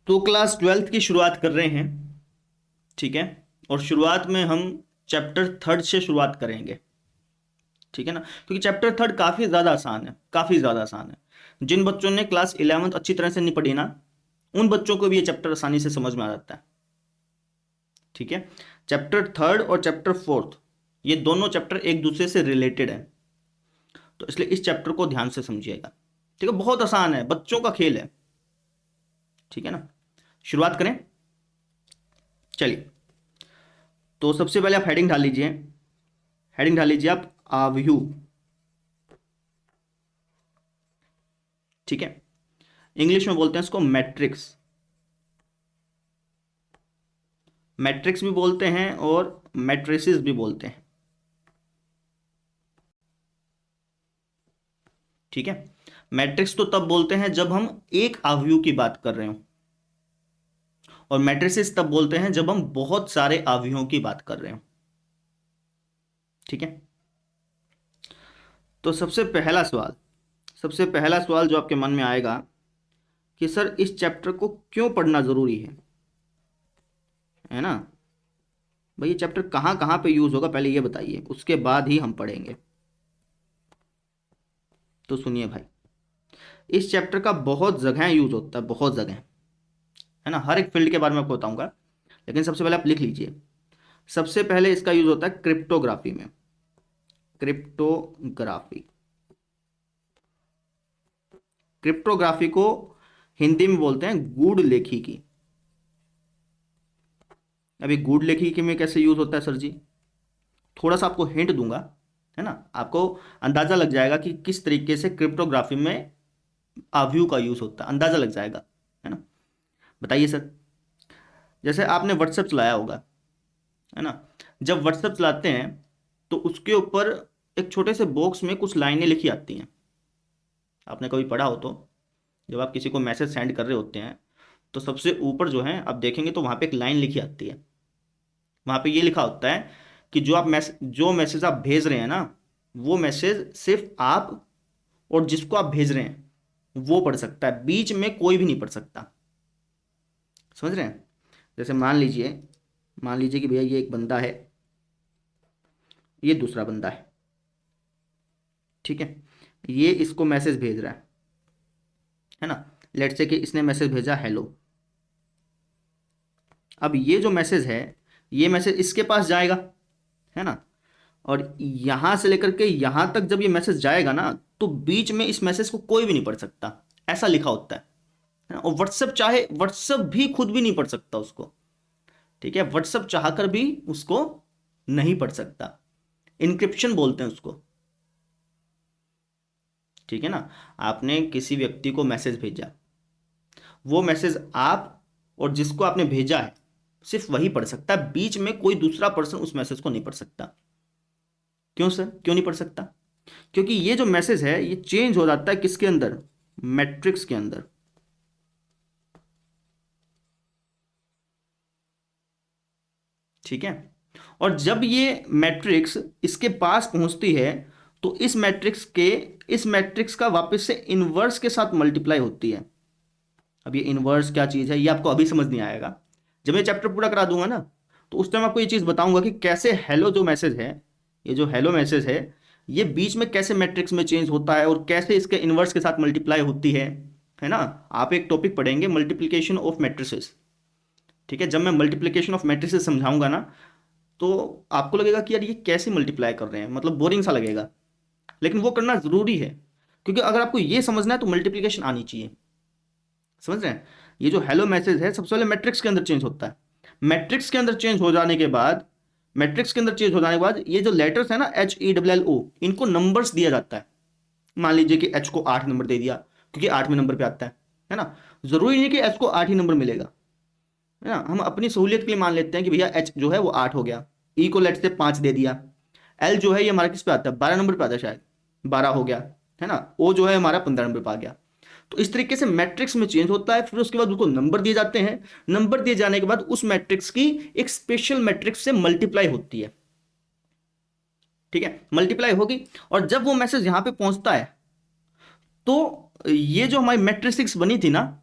तो class 12th की शुरुआत कर रहे हैं। ठीक है। और शुरुआत में हम चैप्टर 3 से शुरुआत करेंगे। ठीक है ना, क्योंकि चैप्टर 3 काफ़ी ज़्यादा आसान है, काफ़ी ज़्यादा आसान है। जिन बच्चों ने क्लास 11th अच्छी तरह से नहीं पढ़ी ना, उन बच्चों को भी ये चैप्टर आसानी से समझ में आ जाता है। ठीक है। चैप्टर 3 और चैप्टर 4 ये दोनों चैप्टर एक दूसरे से रिलेटेड है, तो इसलिए इस चैप्टर को ध्यान से समझिएगा। ठीक है, बहुत आसान है, बच्चों का खेल है। ठीक है ना, शुरुआत करें। चलिए, तो सबसे पहले आप हेडिंग डाल लीजिए। हेडिंग डाल लीजिए आप आव्यूह। ठीक है, इंग्लिश में बोलते हैं इसको मैट्रिक्स। मैट्रिक्स भी बोलते हैं और मैट्रिसेस भी बोलते हैं। ठीक है, मैट्रिक्स तो तब बोलते हैं जब हम एक आव्यूह की बात कर रहे हो, और मैट्रिसेस तब बोलते हैं जब हम बहुत सारे आव्यूहों की बात कर रहे हो। ठीक है, तो सबसे पहला सवाल जो आपके मन में आएगा कि सर इस चैप्टर को क्यों पढ़ना जरूरी है ना। भाई ये चैप्टर कहाँ कहाँ पे यूज होगा पहले ये बताइए, उसके बाद ही हम पढ़ेंगे। तो सुनिए भाई, इस चैप्टर का बहुत जगह यूज होता है, बहुत जगह, है ना। हर एक फील्ड के बारे में आपको बताऊंगा, लेकिन सबसे पहले आप लिख लीजिए। सबसे पहले इसका यूज होता है क्रिप्टोग्राफी में। क्रिप्टोग्राफी, क्रिप्टोग्राफी को हिंदी में बोलते हैं गूढ़ लेखिकी। अभी गूढ़ लेखिकी में कैसे यूज होता है सर जी, थोड़ा सा आपको हिंट दूंगा, है ना। आपको अंदाजा लग जाएगा कि किस तरीके से क्रिप्टोग्राफी में आव्यूह का यूज होता है, अंदाजा लग जाएगा, है ना। बताइए सर। जैसे आपने व्हाट्सएप चलाया होगा, है ना। जब व्हाट्सएप चलाते हैं तो उसके ऊपर एक छोटे से बॉक्स में कुछ लाइनें लिखी आती हैं। आपने कभी पढ़ा हो तो, जब आप किसी को मैसेज सेंड कर रहे होते हैं तो सबसे ऊपर जो है आप देखेंगे तो वहां पे एक लाइन लिखी आती है। वहां पे ये लिखा होता है कि जो मैसेज आप भेज रहे हैं ना, वो मैसेज सिर्फ आप और जिसको आप भेज रहे हैं वो पढ़ सकता है, बीच में कोई भी नहीं पढ़ सकता। समझ रहे हैं। जैसे मान लीजिए कि भैया ये एक बंदा है, ये दूसरा बंदा है। ठीक है, ये इसको मैसेज भेज रहा है ना। लेट्स से कि इसने मैसेज भेजा हेलो। अब ये जो मैसेज है, ये मैसेज इसके पास जाएगा, है ना। और यहां से लेकर के यहां तक जब ये मैसेज जाएगा ना, तो बीच में इस मैसेज को कोई भी नहीं पढ़ सकता, ऐसा लिखा होता है ना? और व्हाट्सएप भी खुद भी नहीं पढ़ सकता उसको। ठीक है, व्हाट्सएप चाहकर भी उसको नहीं पढ़ सकता। इनक्रिप्शन बोलते हैं उसको। ठीक है ना, आपने किसी व्यक्ति को मैसेज भेजा, वो मैसेज आप और जिसको आपने भेजा है सिर्फ वही पढ़ सकता है, बीच में कोई दूसरा पर्सन उस मैसेज को नहीं पढ़ सकता। क्यों सर, क्यों नहीं पढ़ सकता? क्योंकि ये जो मैसेज है ये चेंज हो जाता है किसके अंदर, मैट्रिक्स के अंदर। ठीक है, और जब ये मैट्रिक्स इसके पास पहुंचती है तो इस मैट्रिक्स का वापस से इनवर्स के साथ मल्टीप्लाई होती है। अब ये इनवर्स क्या चीज है ये आपको अभी समझ नहीं आएगा, जब मैं चैप्टर पूरा करा दूंगा ना, तो उस टाइम आपको ये चीज बताऊंगा कि कैसे हेलो जो मैसेज है, ये जो हेलो मैसेज है, ये बीच में कैसे मैट्रिक्स में चेंज होता है और कैसे इसके इनवर्स के साथ मल्टीप्लाई होती है ना। आप एक टॉपिक पढ़ेंगे मल्टीप्लिकेशन ऑफ मैट्रिसेस। ठीक है, जब मैं मल्टीप्लिकेशन ऑफ मैट्रिसेस समझाऊंगा ना, तो आपको लगेगा कि यार ये कैसे मल्टीप्लाई कर रहे हैं, मतलब बोरिंग सा लगेगा, लेकिन वो करना जरूरी है। क्योंकि अगर आपको ये समझना है तो मल्टीप्लिकेशन आनी चाहिए। समझ रहे हैं। ये जो हेलो मैसेज है सबसे पहले मैट्रिक्स के अंदर चेंज होता है। मैट्रिक्स के अंदर चेंज हो जाने के बाद मैट्रिक्स के अंदर चेंज हो जाने के बाद ये जो लेटर्स है ना, HELLO, इनको नंबर्स दिया जाता है। मान लीजिए कि H को 8 नंबर दे दिया, क्योंकि 8वें नंबर पे आता है ना। जरूरी नहीं कि H को 8 ही नंबर मिलेगा, है ना। हम अपनी सहूलियत के लिए मान लेते हैं कि भैया H जो है वो 8 हो गया, E को लेट से 5 दे दिया। L जो है ये हमारा किस पे आता है, 12 नंबर पे आता है, शायद 12 हो गया, है ना। O जो है हमारा 15 नंबर पे आ गया। तो इस तरीके से मैट्रिक्स में चेंज होता है, फिर उसके बाद उसको नंबर दिए जाते हैं। नंबर दिए जाने के बाद उस मैट्रिक्स की एक स्पेशल मैट्रिक्स से मल्टीप्लाई होती है। ठीक है, मल्टीप्लाई होगी, और जब वो मैसेज यहां पे पहुंचता है तो ये जो हमारी मैट्रिक्स बनी थी ना,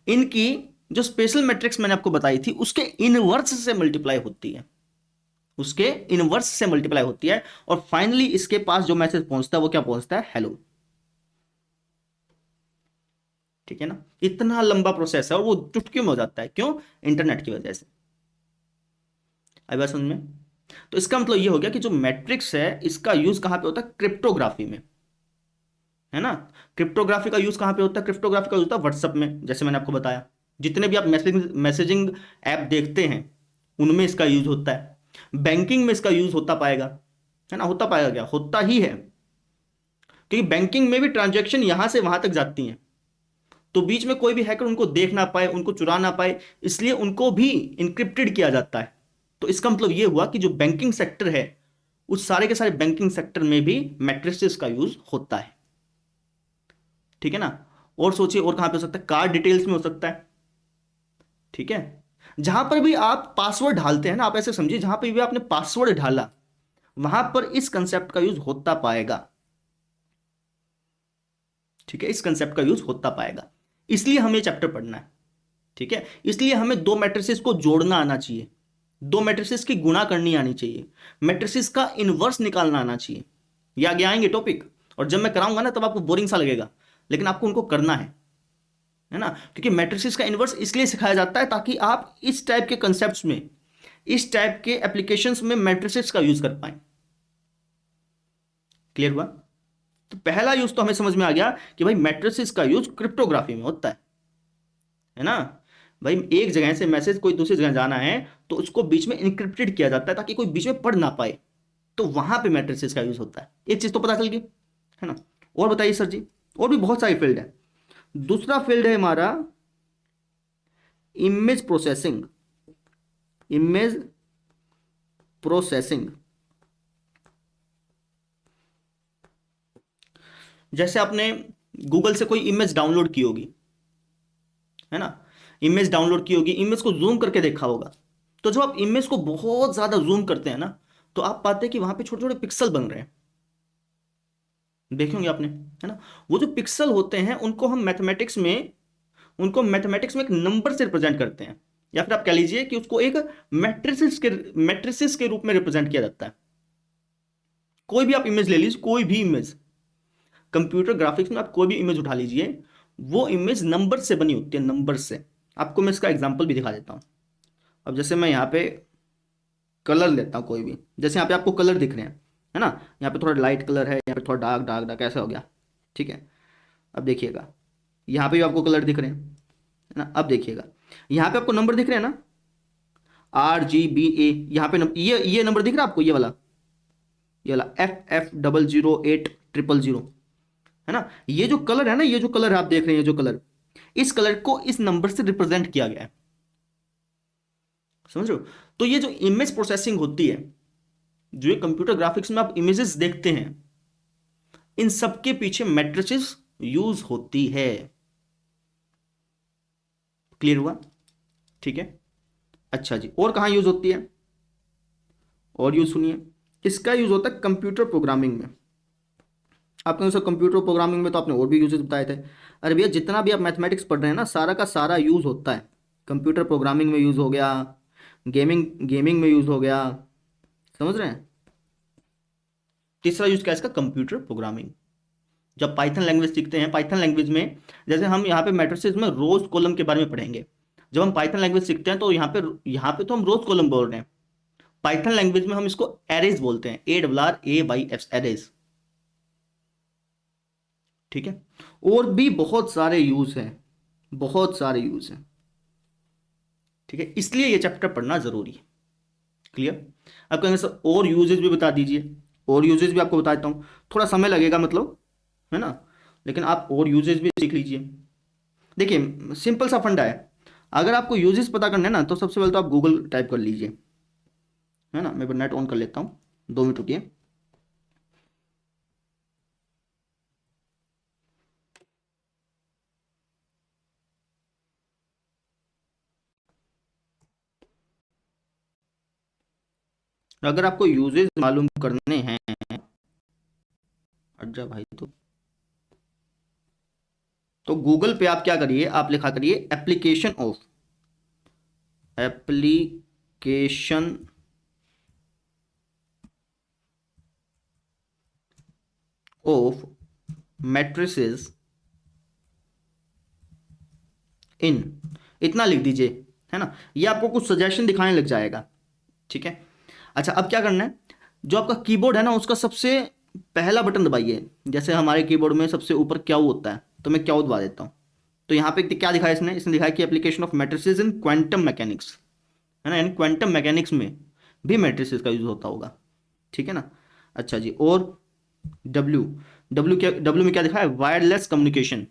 इनकी जो स्पेशल मैट्रिक्स मैंने आपको बताई थी उसके इनवर्स से मल्टीप्लाई होती है, उसके इनवर्स से मल्टीप्लाई होती है, और फाइनली इसके पास जो मैसेज पहुंचता है वो क्या पहुंचता है, हेलो। ठीक है ना, इतना लंबा प्रोसेस है और वो चुटकी में हो जाता है, क्यों, इंटरनेट की वजह से। आई बात समझ में? तो इसका मतलब ये हो गया कि जो मैट्रिक्स है इसका यूज कहां पे होता है, क्रिप्टोग्राफी में, है ना। क्रिप्टोग्राफी का यूज कहां पे होता है, क्रिप्टोग्राफी का यूज होता है व्हाट्सएप में, जैसे मैंने आपको बताया। जितने भी आप मैसेजिंग ऐप देखते हैं उनमें इसका यूज होता है। बैंकिंग में इसका यूज होता पाएगा, है ना, होता पाएगा, क्या होता ही है, क्योंकि बैंकिंग में भी ट्रांजैक्शन यहां से वहां तक जाती हैं, तो बीच में कोई भी हैकर उनको देख ना पाए, उनको चुरा ना पाए, इसलिए उनको भी इंक्रिप्टेड किया जाता है। तो इसका मतलब यह हुआ कि जो बैंकिंग सेक्टर है उस सारे के सारे बैंकिंग सेक्टर में भी मैट्रिसेस का यूज होता है। ठीक है ना। और सोचिए और कहां पे हो सकता है, कार्ड डिटेल्स में हो सकता है। ठीक है, जहां पर भी आप पासवर्ड ढालते हैं ना, आप ऐसे समझिए जहां पर भी आपने पासवर्ड ढाला वहां पर इस कंसेप्ट का यूज होता पाएगा। ठीक है, इस कंसेप्ट का यूज होता पाएगा, इसलिए हमें चैप्टर पढ़ना है। ठीक है, इसलिए हमें दो मैट्रिसेस को जोड़ना आना चाहिए, दो मैट्रिसेस की गुणा करनी आनी चाहिए, मैट्रिसेस का इनवर्स निकालना आना चाहिए। ये आगे आएंगे टॉपिक, और जब मैं कराऊंगा ना तब आपको बोरिंग सा लगेगा, लेकिन आपको उनको करना है ना, क्योंकि मैट्रिसेस का इनवर्स इसलिए सिखाया जाता है ताकि आप इस टाइप के कंसेप्ट्स में, इस टाइप के एप्लीकेशंस में मैट्रिसेस का यूज कर पाए। क्लियर हुआ? तो पहला यूज तो हमें समझ में आ गया कि भाई मैट्रिसेस का यूज क्रिप्टोग्राफी में होता है ना। भाई एक जगह से मैसेज कोई दूसरी जगह जाना है तो उसको बीच में इनक्रिप्टेड किया जाता है ताकि कोई बीच में पढ़ ना पाए, तो वहां पे मैट्रिसेस का यूज होता है। एक चीज तो पता चल गई, है ना। और बताइए सर जी, और भी बहुत सारी फील्ड है। दूसरा फील्ड है हमारा इमेज प्रोसेसिंग, इमेज प्रोसेसिंग। जैसे आपने गूगल से कोई इमेज डाउनलोड की होगी, है ना, इमेज डाउनलोड की होगी, इमेज को जूम करके देखा होगा, तो जब आप इमेज को बहुत ज्यादा जूम करते हैं ना तो आप पाते हैं कि वहां पे छोटे छोटे पिक्सल बन रहे हैं, देखे होंगे आपने, है ना। वो जो पिक्सल होते हैं उनको मैथमेटिक्स में एक नंबर से रिप्रेजेंट करते हैं, या फिर आप कह लीजिए कि उसको एक मैट्रिसेस के रूप में रिप्रेजेंट किया जाता है। कोई भी आप इमेज ले लीजिए, कोई भी इमेज, कंप्यूटर ग्राफिक्स में आप कोई भी इमेज उठा लीजिए, वो इमेज नंबर से बनी होती है, नंबर से। आपको मैं इसका एग्जांपल भी दिखा देता हूं। अब जैसे मैं यहाँ पे कलर लेता हूँ कोई भी, जैसे यहाँ पे आपको कलर दिख रहे हैं, है ना, यहाँ पे थोड़ा लाइट कलर है, यहाँ पे थोड़ा डार्क डार्क डार्क ऐसा हो गया। ठीक है, अब देखिएगा यहाँ पे भी आपको कलर दिख रहे हैं, है ना। अब देखिएगा यहाँ पे आपको नंबर दिख रहे हैं ना, RGBA, यहाँ पे ये नंबर दिख रहा है आपको, ये वाला FF008000, है ना। ये जो कलर है ना, ये जो कलर आप देख रहे हैं, जो कलर, इस कलर को इस नंबर से रिप्रेजेंट किया गया है, समझ रहे हो। तो ये जो इमेज प्रोसेसिंग होती है, जो ये कंप्यूटर ग्राफिक्स में आप इमेजेस देखते हैं, इन सब के पीछे मैट्रिसेस यूज होती है। क्लियर हुआ? ठीक है, अच्छा जी, और कहां यूज होती है, और यूज सुनिए। इसका यूज होता है कंप्यूटर प्रोग्रामिंग में। आपने सर कंप्यूटर प्रोग्रामिंग में तो आपने और भी यूजेस बताए थे। अरे भैया जितना भी आप मैथमेटिक्स पढ़ रहे हैं ना, सारा का सारा यूज होता है कंप्यूटर प्रोग्रामिंग में, यूज हो गया, गेमिंग गेमिंग में यूज हो गया, समझ रहे हैं। तीसरा यूज क्या है इसका, कंप्यूटर प्रोग्रामिंग। जब पाइथन लैंग्वेज सीखते हैं, पाइथन लैंग्वेज में जैसे हम यहाँ पे मैट्रिसेस में रोज कॉलम के बारे में पढ़ेंगे, जब हम पाइथन लैंग्वेज सीखते हैं तो यहाँ पे तो हम रोज कॉलम बोल रहे हैं, पाइथन लैंग्वेज में हम इसको एरेज बोलते हैं, ARRAYS, एरेज। ठीक है, और भी बहुत सारे यूज हैं, बहुत सारे यूज हैं। ठीक है, इसलिए ये चैप्टर पढ़ना जरूरी है। क्लियर? आप कहेंगे सर और यूजेस भी बता दीजिए, और यूजेस भी आपको बता देता हूँ, थोड़ा समय लगेगा मतलब, है ना, लेकिन आप और यूजेस भी सीख लीजिए। देखिए सिंपल सा फंडा है, अगर आपको यूजेस पता करना है ना तो सबसे पहले तो आप गूगल टाइप कर लीजिए, है ना। मैं नेट ऑन कर लेता हूँ, 2 मिनट रुकिए। अगर आपको यूजेस मालूम करने हैं, हट जा भाई, तो गूगल पे आप क्या करिए, आप लिखा करिए application of, application of matrices in, इतना लिख दीजिए, है ना। ये आपको कुछ सजेशन दिखाने लग जाएगा, ठीक है। अच्छा, अब क्या करना है, जो आपका कीबोर्ड है ना उसका सबसे पहला बटन दबाइए। जैसे हमारे कीबोर्ड में सबसे ऊपर क्या होता है, तो मैं क्या दबा देता हूँ। तो यहाँ पे क्या दिखाया इसने दिखाया कि application of matrices in quantum mechanics, है ना, यानी क्वांटम मैकेनिक्स में भी मैट्रिसेस का यूज होता होगा, ठीक है ना। अच्छा जी, और डब्ल्यू, डब्ल्यू में क्या दिखा है, वायरलेस कम्युनिकेशन।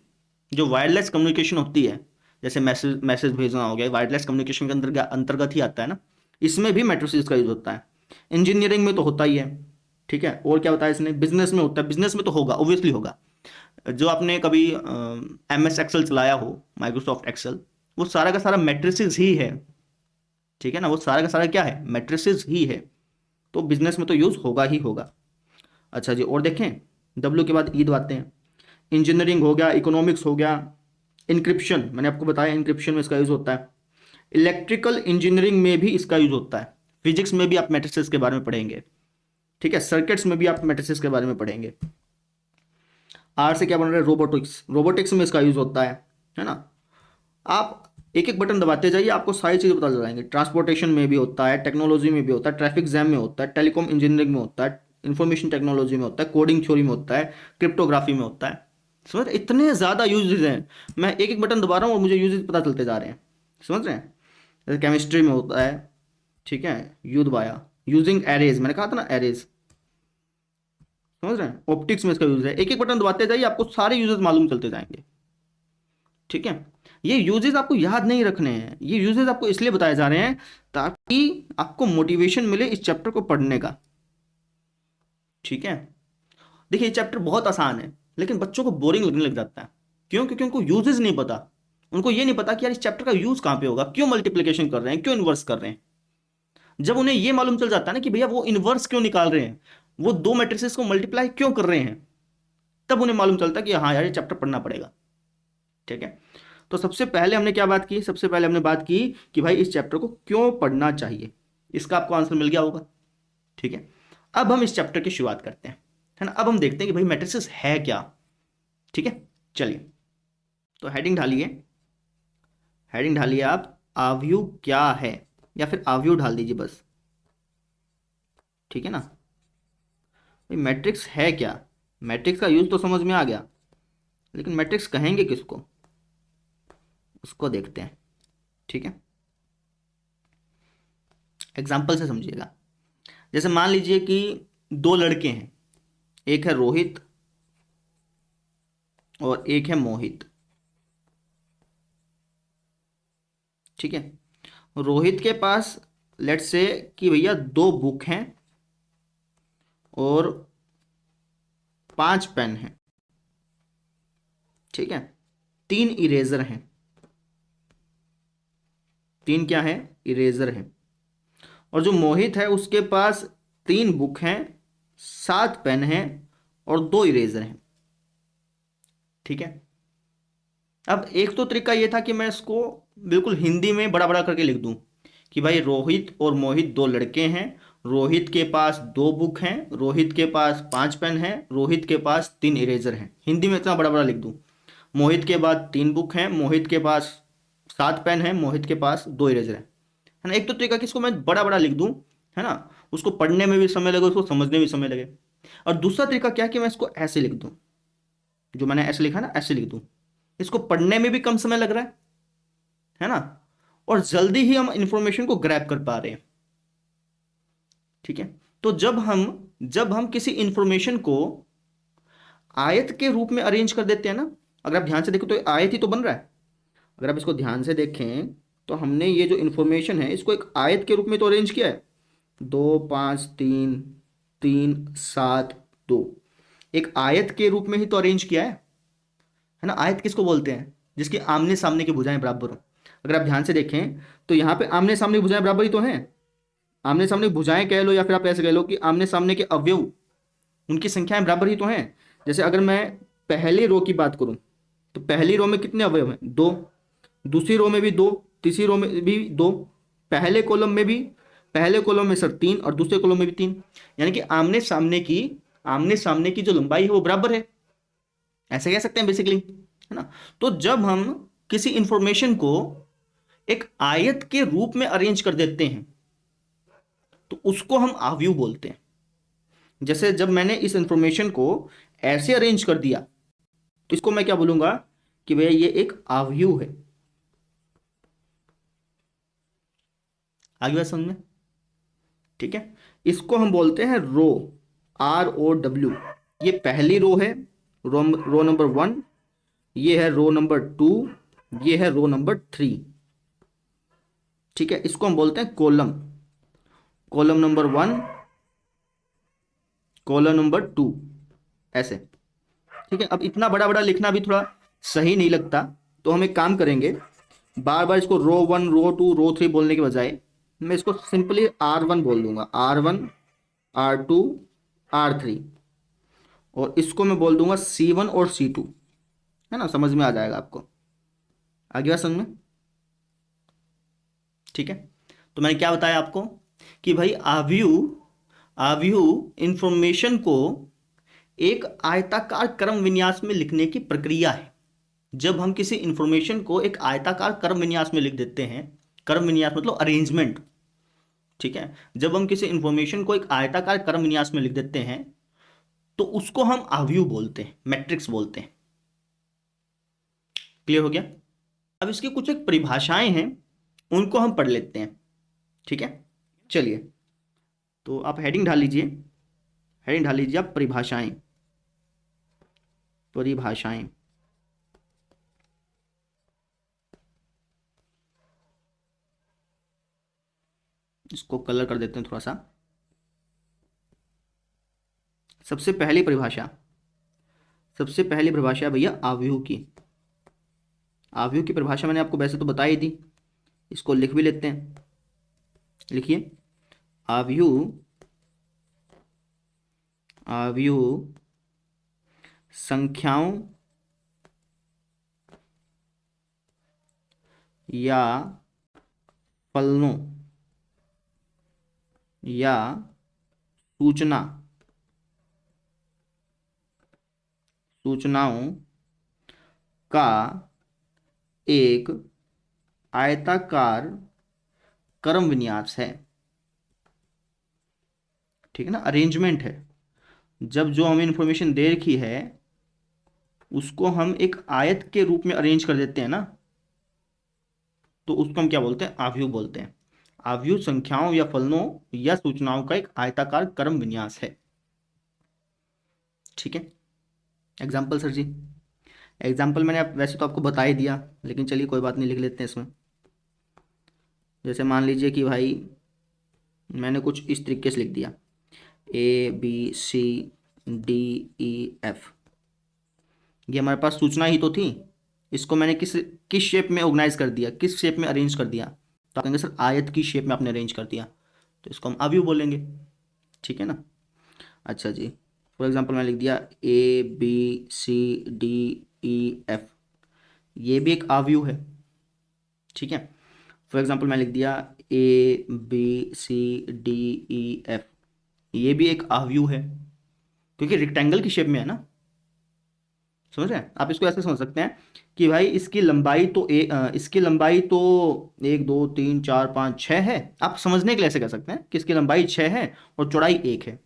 जो वायरलेस कम्युनिकेशन होती है, जैसे मैसेज मैसेज भेजना हो गया, वायरलेस कम्युनिकेशन के अंतर्गत ही आता है ना, इसमें भी मैट्रिसेस का यूज होता है। इंजीनियरिंग में तो होता ही है, ठीक है। और क्या बताया इसने, बिजनेस में होता है, बिजनेस में तो होगा, ऑब्वियसली होगा। जो आपने कभी MS एक्सेल चलाया हो, माइक्रोसॉफ्ट एक्सेल, वो सारा का सारा मैट्रिसेस ही है, ठीक है ना, वो सारा का सारा क्या है, मैट्रिसेस ही है। तो बिजनेस में तो यूज होगा ही होगा। अच्छा जी, और देखें, डब्ल्यू के बाद ई दबाते हैं। इंजीनियरिंग हो गया, इकोनॉमिक्स हो गया, इंक्रिप्शन, मैंने आपको बताया इंक्रिप्शन में इसका यूज होता है। इलेक्ट्रिकल इंजीनियरिंग में भी इसका यूज होता है। फिजिक्स में भी आप मैट्रिसेस के बारे में पढ़ेंगे, ठीक है। सर्किट्स में भी आप मैट्रिसेस के बारे में पढ़ेंगे। आर से क्या बन रहा है, रोबोटिक्स, रोबोटिक्स में इसका यूज होता है ना। आप एक एक बटन दबाते जाइए, आपको सारी चीज़ें पता चल जाएंगी। ट्रांसपोर्टेशन में भी होता है, टेक्नोलॉजी में भी होता है, ट्रैफिक जैम में होता है, टेलीकॉम इंजीनियरिंग में होता है, इंफॉर्मेशन टेक्नोलॉजी में होता है, कोडिंग थ्योरी में होता है, क्रिप्टोग्राफी में होता है। समझ रहे, इतने ज़्यादा यूजेज हैं, मैं एक एक बटन दबा रहा हूँ और मुझे यूजेज पता चलते जा रहे हैं, समझ रहे हैं। जैसे केमिस्ट्री में होता है, ठीक है, यू दबाया, यूजिंग एरेज, मैंने कहा था ना एरेज, समझ रहे हैं। ऑप्टिक्स में इसका यूज है, एक एक बटन दबाते जाइए, आपको सारे यूजेस मालूम चलते जाएंगे, ठीक है। ये यूजेस आपको याद नहीं रखने हैं, ये यूजेस आपको इसलिए बताए जा रहे हैं ताकि आपको मोटिवेशन मिले इस चैप्टर को पढ़ने का, ठीक है। देखिए ये चैप्टर बहुत आसान है, लेकिन बच्चों को बोरिंग लगने लग जाता है। क्यों? क्योंकि उनको यूजेस नहीं पता। उनको ये नहीं पता कि यार इस चैप्टर का यूज कहाँ पे होगा, क्यों मल्टीप्लिकेशन कर रहे हैं, क्यों इन्वर्स कर रहे हैं। जब उन्हें ये मालूम चल जाता है ना कि भैया वो इन्वर्स क्यों निकाल रहे हैं, वो दो मैट्रिसेस को मल्टीप्लाई क्यों कर रहे हैं, तब उन्हें मालूम चलता है कि हाँ यार ये चैप्टर पढ़ना पड़ेगा, ठीक है। तो सबसे पहले हमने क्या बात की, सबसे पहले हमने बात की कि भाई इस चैप्टर को क्यों पढ़ना चाहिए, इसका आपको आंसर मिल गया होगा, ठीक है। अब हम इस चैप्टर की शुरुआत करते हैं, है ना। अब हम देखते हैं कि भाई मैट्रिसेस है क्या, ठीक है। चलिए, तो हेडिंग ढालिए, हेडिंग ढालिए आप, आव्यूह क्या है, या फिर आव्यूह ढाल दीजिए बस, ठीक है ना। भाई मैट्रिक्स है क्या, मैट्रिक्स का यूज तो समझ में आ गया, लेकिन मैट्रिक्स कहेंगे किसको, उसको देखते हैं, ठीक है। एग्जाम्पल से समझिएगा। जैसे मान लीजिए कि दो लड़के हैं, एक है रोहित और एक है मोहित, ठीक है। रोहित के पास लेट्स से कि भैया दो बुक हैं और 5 पेन हैं, ठीक है। 3 इरेजर हैं, 3 क्या है, इरेजर हैं। और जो मोहित है उसके पास 3 बुक हैं, 7 पेन हैं और 2 इरेजर हैं, ठीक है। अब एक तो तरीका ये था कि मैं इसको बिल्कुल हिंदी में बड़ा बड़ा करके लिख दूं कि भाई रोहित और मोहित दो लड़के हैं, रोहित के पास 2 बुक हैं, रोहित के पास 5 पेन हैं, रोहित के पास 3 इरेजर हैं। हिंदी में इतना बड़ा बड़ा लिख दूं, मोहित के पास 3 बुक हैं, मोहित के पास 7 पेन हैं, मोहित के पास 2 इरेजर हैं, है ना। एक तो तरीका कि इसको मैं बड़ा बड़ा लिख दूं, है ना, उसको पढ़ने में भी समय लगे, उसको समझने में भी समय लगे। और दूसरा तरीका क्या है कि मैं इसको ऐसे लिख दूं, जो मैंने ऐसे लिखा ना, ऐसे लिख दूं, इसको पढ़ने में भी कम समय लग रहा है ना, और जल्दी ही हम इंफॉर्मेशन को ग्रैब कर पा रहे हैं, ठीक है। तो जब हम किसी इंफॉर्मेशन को आयत के रूप में अरेंज कर देते हैं ना, अगर आप ध्यान से देखो तो ये आयत ही तो बन रहा है। अगर आप इसको ध्यान से देखें तो हमने ये जो इंफॉर्मेशन है इसको एक आयत के रूप में तो अरेंज किया है, 2 5 3 3 7 2, एक आयत के रूप में ही तो अरेंज किया है ना। आयत किसको बोलते हैं, जिसकी आमने सामने की भुजाएं बराबर हो। अगर आप ध्यान से देखें तो यहाँ पे आमने सामने की भुजाएं बराबर ही तो हैं। आमने सामने की भुजाएं कह लो या फिर आप ऐसे कह लो कि आमने सामने के अवयव, उनकी संख्याएं बराबर ही तो हैं। जैसे अगर मैं पहली रो की बात करूं तो पहली रो में कितने अवयव हैं, 2, दूसरी रो में भी 2, तीसरी रो में भी 2, पहले कॉलम में भी, पहले कॉलम में सर 3 और दूसरे कॉलम में भी 3, यानी कि आमने सामने की जो लंबाई है वो बराबर है, ऐसे कह सकते हैं बेसिकली, है ना। तो जब हम किसी इंफॉर्मेशन को एक आयत के रूप में अरेंज कर देते हैं तो उसको हम आव्यूह बोलते हैं। जैसे जब मैंने इस इंफॉर्मेशन को ऐसे अरेंज कर दिया तो इसको मैं क्या बोलूंगा कि भैया ये एक आव्यूह है। आगे बात समझ में? ठीक है, इसको हम बोलते हैं रो, ROW। ये पहली रो है, रो नंबर 1, ये है रो नंबर 2, ये है रो नंबर 3। ठीक है, इसको हम बोलते हैं column, column number 1, column number 2, ऐसे। ठीक है, अब इतना बड़ा बड़ा लिखना भी थोड़ा सही नहीं लगता, तो हम एक काम करेंगे, बार बार इसको रो 1 रो 2 रो 3 बोलने के बजाय मैं इसको सिंपली R1 बोल दूंगा, R1 R2 R3, और इसको मैं बोल दूंगा C1 और C2, है ना, समझ में आ जाएगा आपको। आगे बात समझ में? ठीक है, तो मैंने क्या बताया आपको कि भाई आव्यूह इंफॉर्मेशन को एक आयताकार क्रम विन्यास में लिखने की प्रक्रिया है। जब हम किसी इंफॉर्मेशन को एक आयताकार क्रम विन्यास में लिख देते हैं, क्रम विन्यास मतलब अरेंजमेंट, ठीक है, जब हम किसी इंफॉर्मेशन को एक आयताकार क्रम विन्यास में लिख देते हैं तो उसको हम आव्यूह बोलते हैं, मैट्रिक्स बोलते हैं। क्लियर हो गया? अब इसकी कुछ एक परिभाषाएं हैं, उनको हम पढ़ लेते हैं। ठीक है, चलिए, तो आप हेडिंग ढाल लीजिए, हेडिंग ढाल लीजिए आप, परिभाषाएं, परिभाषाएं। इसको कलर कर देते हैं थोड़ा सा। सबसे पहली परिभाषा, सबसे पहली परिभाषा है भैया आव्यूह की। आव्यूह की परिभाषा मैंने आपको वैसे तो बताई थी, इसको लिख भी लेते हैं। लिखिए, आव्यूह, आव्यूह संख्याओं या फलनों या सूचनाओं का एक आयताकार क्रम विन्यास है। ठीक है ना, अरेंजमेंट है। जब जो हमें इंफॉर्मेशन दे रखी है उसको हम एक आयत के रूप में अरेंज कर देते हैं ना, तो उसको हम क्या बोलते हैं? आव्यूह बोलते हैं। आव्यूह संख्याओं या फलनों या सूचनाओं का एक आयताकार क्रम विन्यास है। ठीक है, एग्जाम्पल सर जी? एग्जाम्पल मैंने वैसे तो आपको बता ही दिया, लेकिन चलिए कोई बात नहीं, लिख लेते हैं इसमें। जैसे मान लीजिए कि भाई मैंने कुछ इस तरीके से लिख दिया, ABCDEF, ये हमारे पास सूचना ही तो थी। इसको मैंने किस किस शेप में ऑर्गेनाइज कर दिया, किस शेप में अरेंज कर दिया? तो आप कहेंगे सर आयत की शेप में आपने अरेंज कर दिया, तो इसको हम आव्यूह बोलेंगे। ठीक है ना? अच्छा जी, फॉर एग्जांपल मैं लिख दिया ABCDEF, ये भी एक आव्यूह है। ठीक है, फॉर एग्जांपल मैं लिख दिया ABCDEF, ये भी एक आव्यूह है, क्योंकि रेक्टेंगल की शेप में है ना। समझ रहे हैं? आप इसको ऐसे समझ सकते हैं कि भाई इसकी लंबाई तो इसकी लंबाई तो 1 2 3 4 5 6 है। आप समझने के लिए ऐसे कह सकते हैं कि इसकी लंबाई 6 है और चौड़ाई 1 है।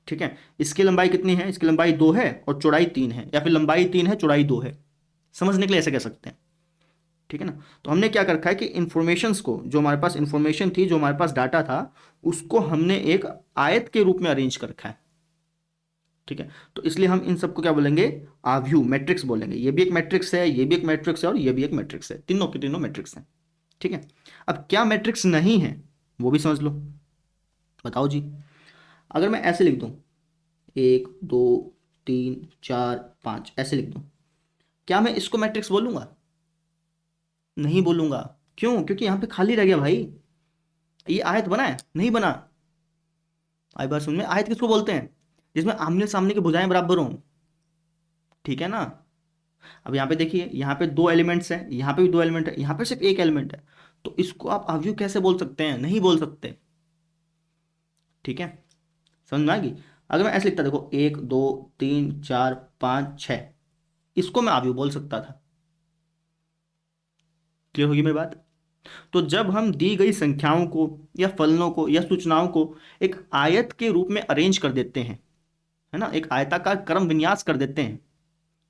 ठीक है, इसकी लंबाई कितनी है? इसकी लंबाई 2 है और चौड़ाई 3 है, या फिर लंबाई 3 है चौड़ाई 2 है। समझने के लिए ऐसे कह सकते हैं। ठीक है ना? तो हमने क्या कर रखा है कि इंफॉर्मेशंस को, जो हमारे पास इंफॉर्मेशन थी, जो हमारे पास डाटा था, उसको हमने एक आयत के रूप में अरेंज कर रखा है। ठीक है, तो इसलिए हम इन सबको क्या बोलेंगे? आव्यूह, मैट्रिक्स बोलेंगे। ये भी एक मैट्रिक्स है, ये भी एक मैट्रिक्स है, और ये भी एक मैट्रिक्स है। तीनों के तीनों मैट्रिक्स हैं। ठीक है, अब क्या मैट्रिक्स नहीं है वो भी समझ लो। बताओ जी, अगर मैं ऐसे लिख दूं 1 2 3 4 5, ऐसे लिख दूं, क्या मैं इसको मैट्रिक्स बोलूंगा? नहीं बोलूंगा। क्यों? क्योंकि यहां पे खाली रह गया भाई। ये आयत बना है? नहीं बना। आई बात समझ में? आयत किसको बोलते हैं? जिसमें आमने सामने की भुजाएं बराबर हों। ठीक है ना? अब यहाँ पे देखिए, यहाँ पे 2 एलिमेंट्स हैं, यहाँ पे भी 2 एलिमेंट है, यहाँ पे सिर्फ एक एलिमेंट है, तो इसको आप अवयव कैसे बोल सकते हैं? नहीं बोल सकते। ठीक है, समझ में आएगी? अगर मैं ऐसे लिखता, देखो 1 2 3 4 5 6, इसको मैं अवयव बोल सकता था। क्लियर होगी मेरी बात? तो जब हम दी गई संख्याओं को या फलनों को या सूचनाओं को एक आयत के रूप में अरेंज कर देते हैं, है ना, एक आयताकार क्रम विन्यास कर देते हैं,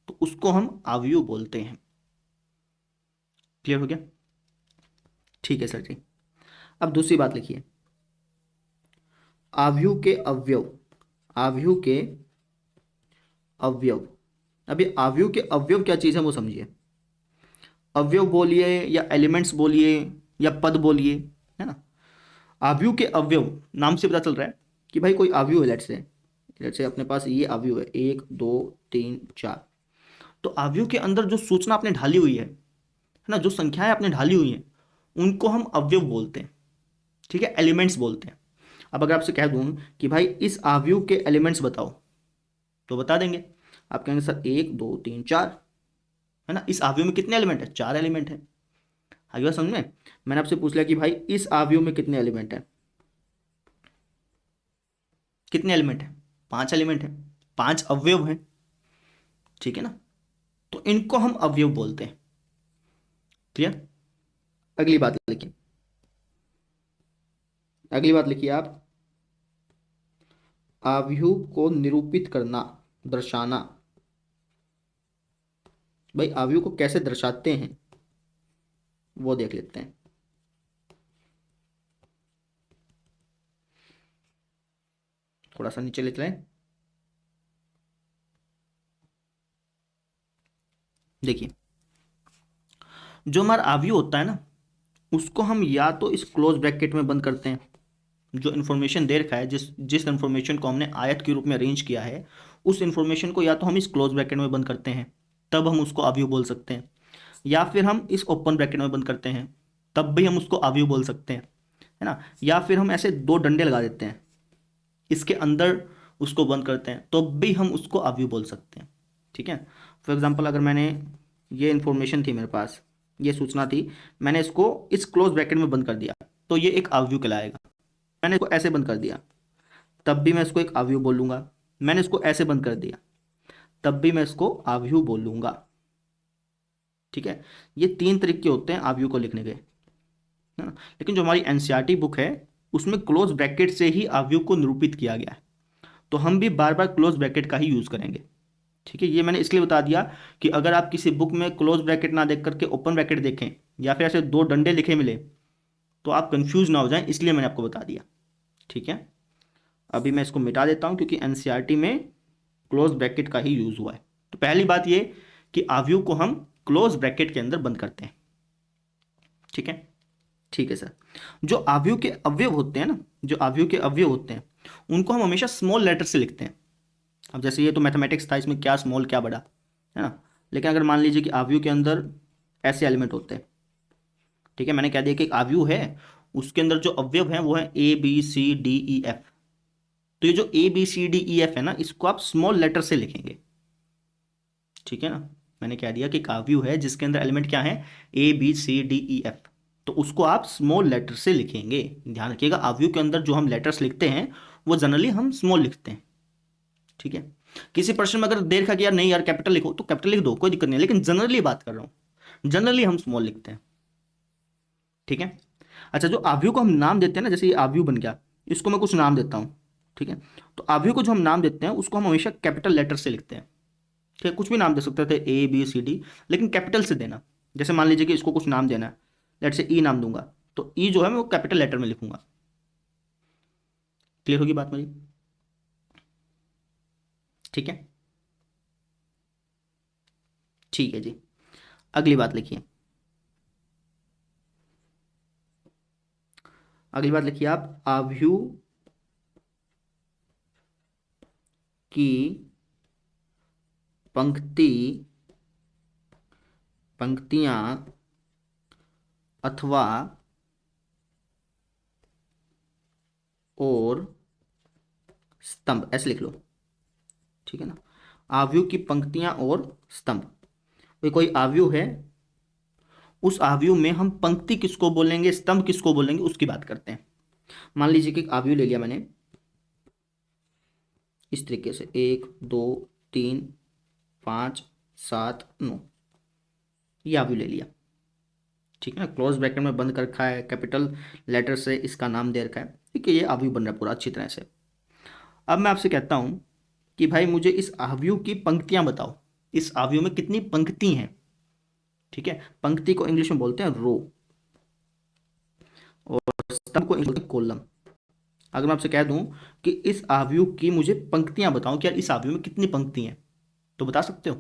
तो उसको हम अवयव बोलते हैं। क्लियर हो गया? ठीक है सर जी। अब दूसरी बात लिखिए, अवयव के अवयव। अवयव के अवयव। अब ये अवयव के अवयव क्या चीज़ है वो समझिए। अवयव बोलिए या एलिमेंट्स बोलिए या पद बोलिए, है ना, अवयव के अवयव नाम से पता चल रहा है कि भाई कोई अवयव है। लेट्स से अपने पास ये अवयव है 1 2 3 4। तो अवयव के अंदर जो सूचना आपने ढाली हुई है ना, जो संख्याएं आपने ढाली हुई हैं, उनको हम अवयव बोलते हैं। ठीक है, एलिमेंट्स बोलते हैं। अब अगर आपसे कह दूं कि भाई इस अवयव के एलिमेंट्स बताओ, तो बता देंगे। आप कहेंगे सर 1 2 3 4, है ना, इस अवयव में कितने एलिमेंट है? 4 एलिमेंट है। आगे समझ में? मैंने आपसे पूछ लिया कि भाई इस अवयव में कितने एलिमेंट है? कितने एलिमेंट है? 5 एलिमेंट है, 5 अवयव हैं। ठीक है ना, तो इनको हम अवयव बोलते हैं। क्लियर? अगली बात लिखिए, अगली बात लिखिए आप, अवयव को निरूपित करना, दर्शाना। भाई अवयव को कैसे दर्शाते हैं वो देख लेते हैं। थोड़ा सा नीचे ले चलें। देखिए, जो हमारा अवयव होता है ना, उसको हम या तो इस क्लोज ब्रैकेट में बंद करते हैं, जो इन्फॉर्मेशन दे रखा है, जिस जिस इन्फॉर्मेशन को हमने आयत के रूप में अरेंज किया है, उस इन्फॉर्मेशन को या तो हम इस क्लोज ब्रैकेट में बंद करते हैं, तब हम उसको अवयव बोल सकते हैं, या फिर हम इस ओपन ब्रैकेट में बंद करते हैं, तब भी हम उसको अवयव बोल सकते हैं, है ना। या फिर हम ऐसे दो डंडे लगा देते हैं, इसके अंदर उसको बंद करते हैं, तो भी हम उसको अवयव बोल सकते हैं। ठीक है, फॉर एग्जाम्पल अगर मैंने, ये इन्फॉर्मेशन थी मेरे पास, ये सूचना थी, मैंने इसको इस क्लोज ब्रैकेट में बंद कर दिया, तो ये एक अवयव कहलाएगा। मैंने इसको ऐसे बंद कर दिया, तब भी मैं इसको एक अवयव बोलूंगा। मैंने इसको ऐसे बंद कर दिया, तब भी मैं इसको अवयव बोलूंगा। ठीक है, ये 3 तरीके होते हैं अवयव को लिखने के, है ना। लेकिन जो हमारी एनसीईआरटी बुक है, उसमें क्लोज ब्रैकेट से ही अवयव को निरूपित किया गया है, तो हम भी बार बार क्लोज ब्रैकेट का ही यूज करेंगे। ठीक है, ये मैंने इसलिए बता दिया कि अगर आप किसी बुक में क्लोज ब्रैकेट ना देख करके ओपन ब्रैकेट देखें, या फिर ऐसे दो डंडे लिखे मिले, तो आप कंफ्यूज ना हो जाएं, इसलिए मैंने आपको बता दिया। ठीक है, अभी मैं इसको मिटा देता हूं क्योंकि एनसीईआरटी में क्लोज ब्रैकेट का ही यूज हुआ है। तो पहली बात ये कि अवयव को हम क्लोज ब्रैकेट के अंदर बंद करते हैं। ठीक है, ठीक है सर। जो अवयव के अवयव होते हैं ना, जो अवयव के अवयव होते हैं, उनको हम हमेशा स्मॉल लेटर से लिखते हैं। अब जैसे ये तो मैथमेटिक्स था, इसमें क्या स्मॉल क्या बड़ा, है ना। लेकिन अगर मान लीजिए कि अवयव के अंदर ऐसे एलिमेंट होते हैं, ठीक है, मैंने कह दिया कि एक अवयव है, उसके अंदर जो अवयव हैं वो है ABCDEF। तो ये जो ABCDEF है ना, इसको आप स्मॉल लेटर से लिखेंगे। ठीक है ना, मैंने कह दिया कि एक अवयव है जिसके अंदर एलिमेंट क्या है, ABCDEF, तो उसको आप स्मॉल लेटर से लिखेंगे। ध्यान रखिएगा, अवयव के अंदर जो हम लेटर्स लिखते हैं वो जनरली हम स्मॉल लिखते हैं। ठीक है, किसी प्रश्न में अगर देर खा कि यार नहीं यार कैपिटल लिखो, तो कैपिटल लिख दो, कोई दिक्कत नहीं है, लेकिन जनरली बात कर रहा हूं, जनरली हम स्मॉल लिखते हैं। ठीक है, अच्छा, जो अवयव को हम नाम देते हैं ना, जैसे ये अवयव बन गया, इसको मैं कुछ नाम देता हूं। ठीक है, तो अवयव को जो हम नाम देते हैं उसको हम हमेशा कैपिटल लेटर से लिखते हैं। ठीक है, कुछ भी नाम दे सकते थे, ABCD, लेकिन कैपिटल से देना। जैसे मान लीजिए कि इसको कुछ नाम देना है, लेट से ई नाम दूंगा, तो ई जो है मैं वो कैपिटल लेटर में लिखूंगा। क्लियर होगी बात मेरी? ठीक है, ठीक है जी। अगली बात लिखिए, अगली बात लिखिए आप, अवयव की पंक्ति, पंक्तियां अथवा और स्तंभ, ऐसे लिख लो। ठीक है ना, अवयव की पंक्तियां और स्तंभ। कोई कोई अवयव है, उस आव्यूह में हम पंक्ति किसको बोलेंगे, स्तंभ किसको बोलेंगे, उसकी बात करते हैं। मान लीजिए कि एक आव्यूह ले लिया मैंने इस तरीके से, 1 2 3 5 7 9, ये आव्यूह ले लिया, ठीक है ना। क्लोज ब्रैकेट में बंद कर रखा है, कैपिटल लेटर से इसका नाम दे रखा है, ठीक है। ये आव्यूह बन रहा है पूरा अच्छी तरह से। अब मैं आपसे कहता हूं कि भाई मुझे इस आव्यूह की पंक्तियां बताओ, इस आव्यूह में कितनी पंक्ति हैं, ठीक है। पंक्ति को इंग्लिश में बोलते हैं रो, और स्तंभ को इंग्लिश में बोलते हैं कॉलम। अगर मैं आपसे कह दूं कि इस आव्यूह की मुझे पंक्तियां बताओ कि यार इस आव्यूह में कितनी पंक्ति हैं, तो बता सकते हो।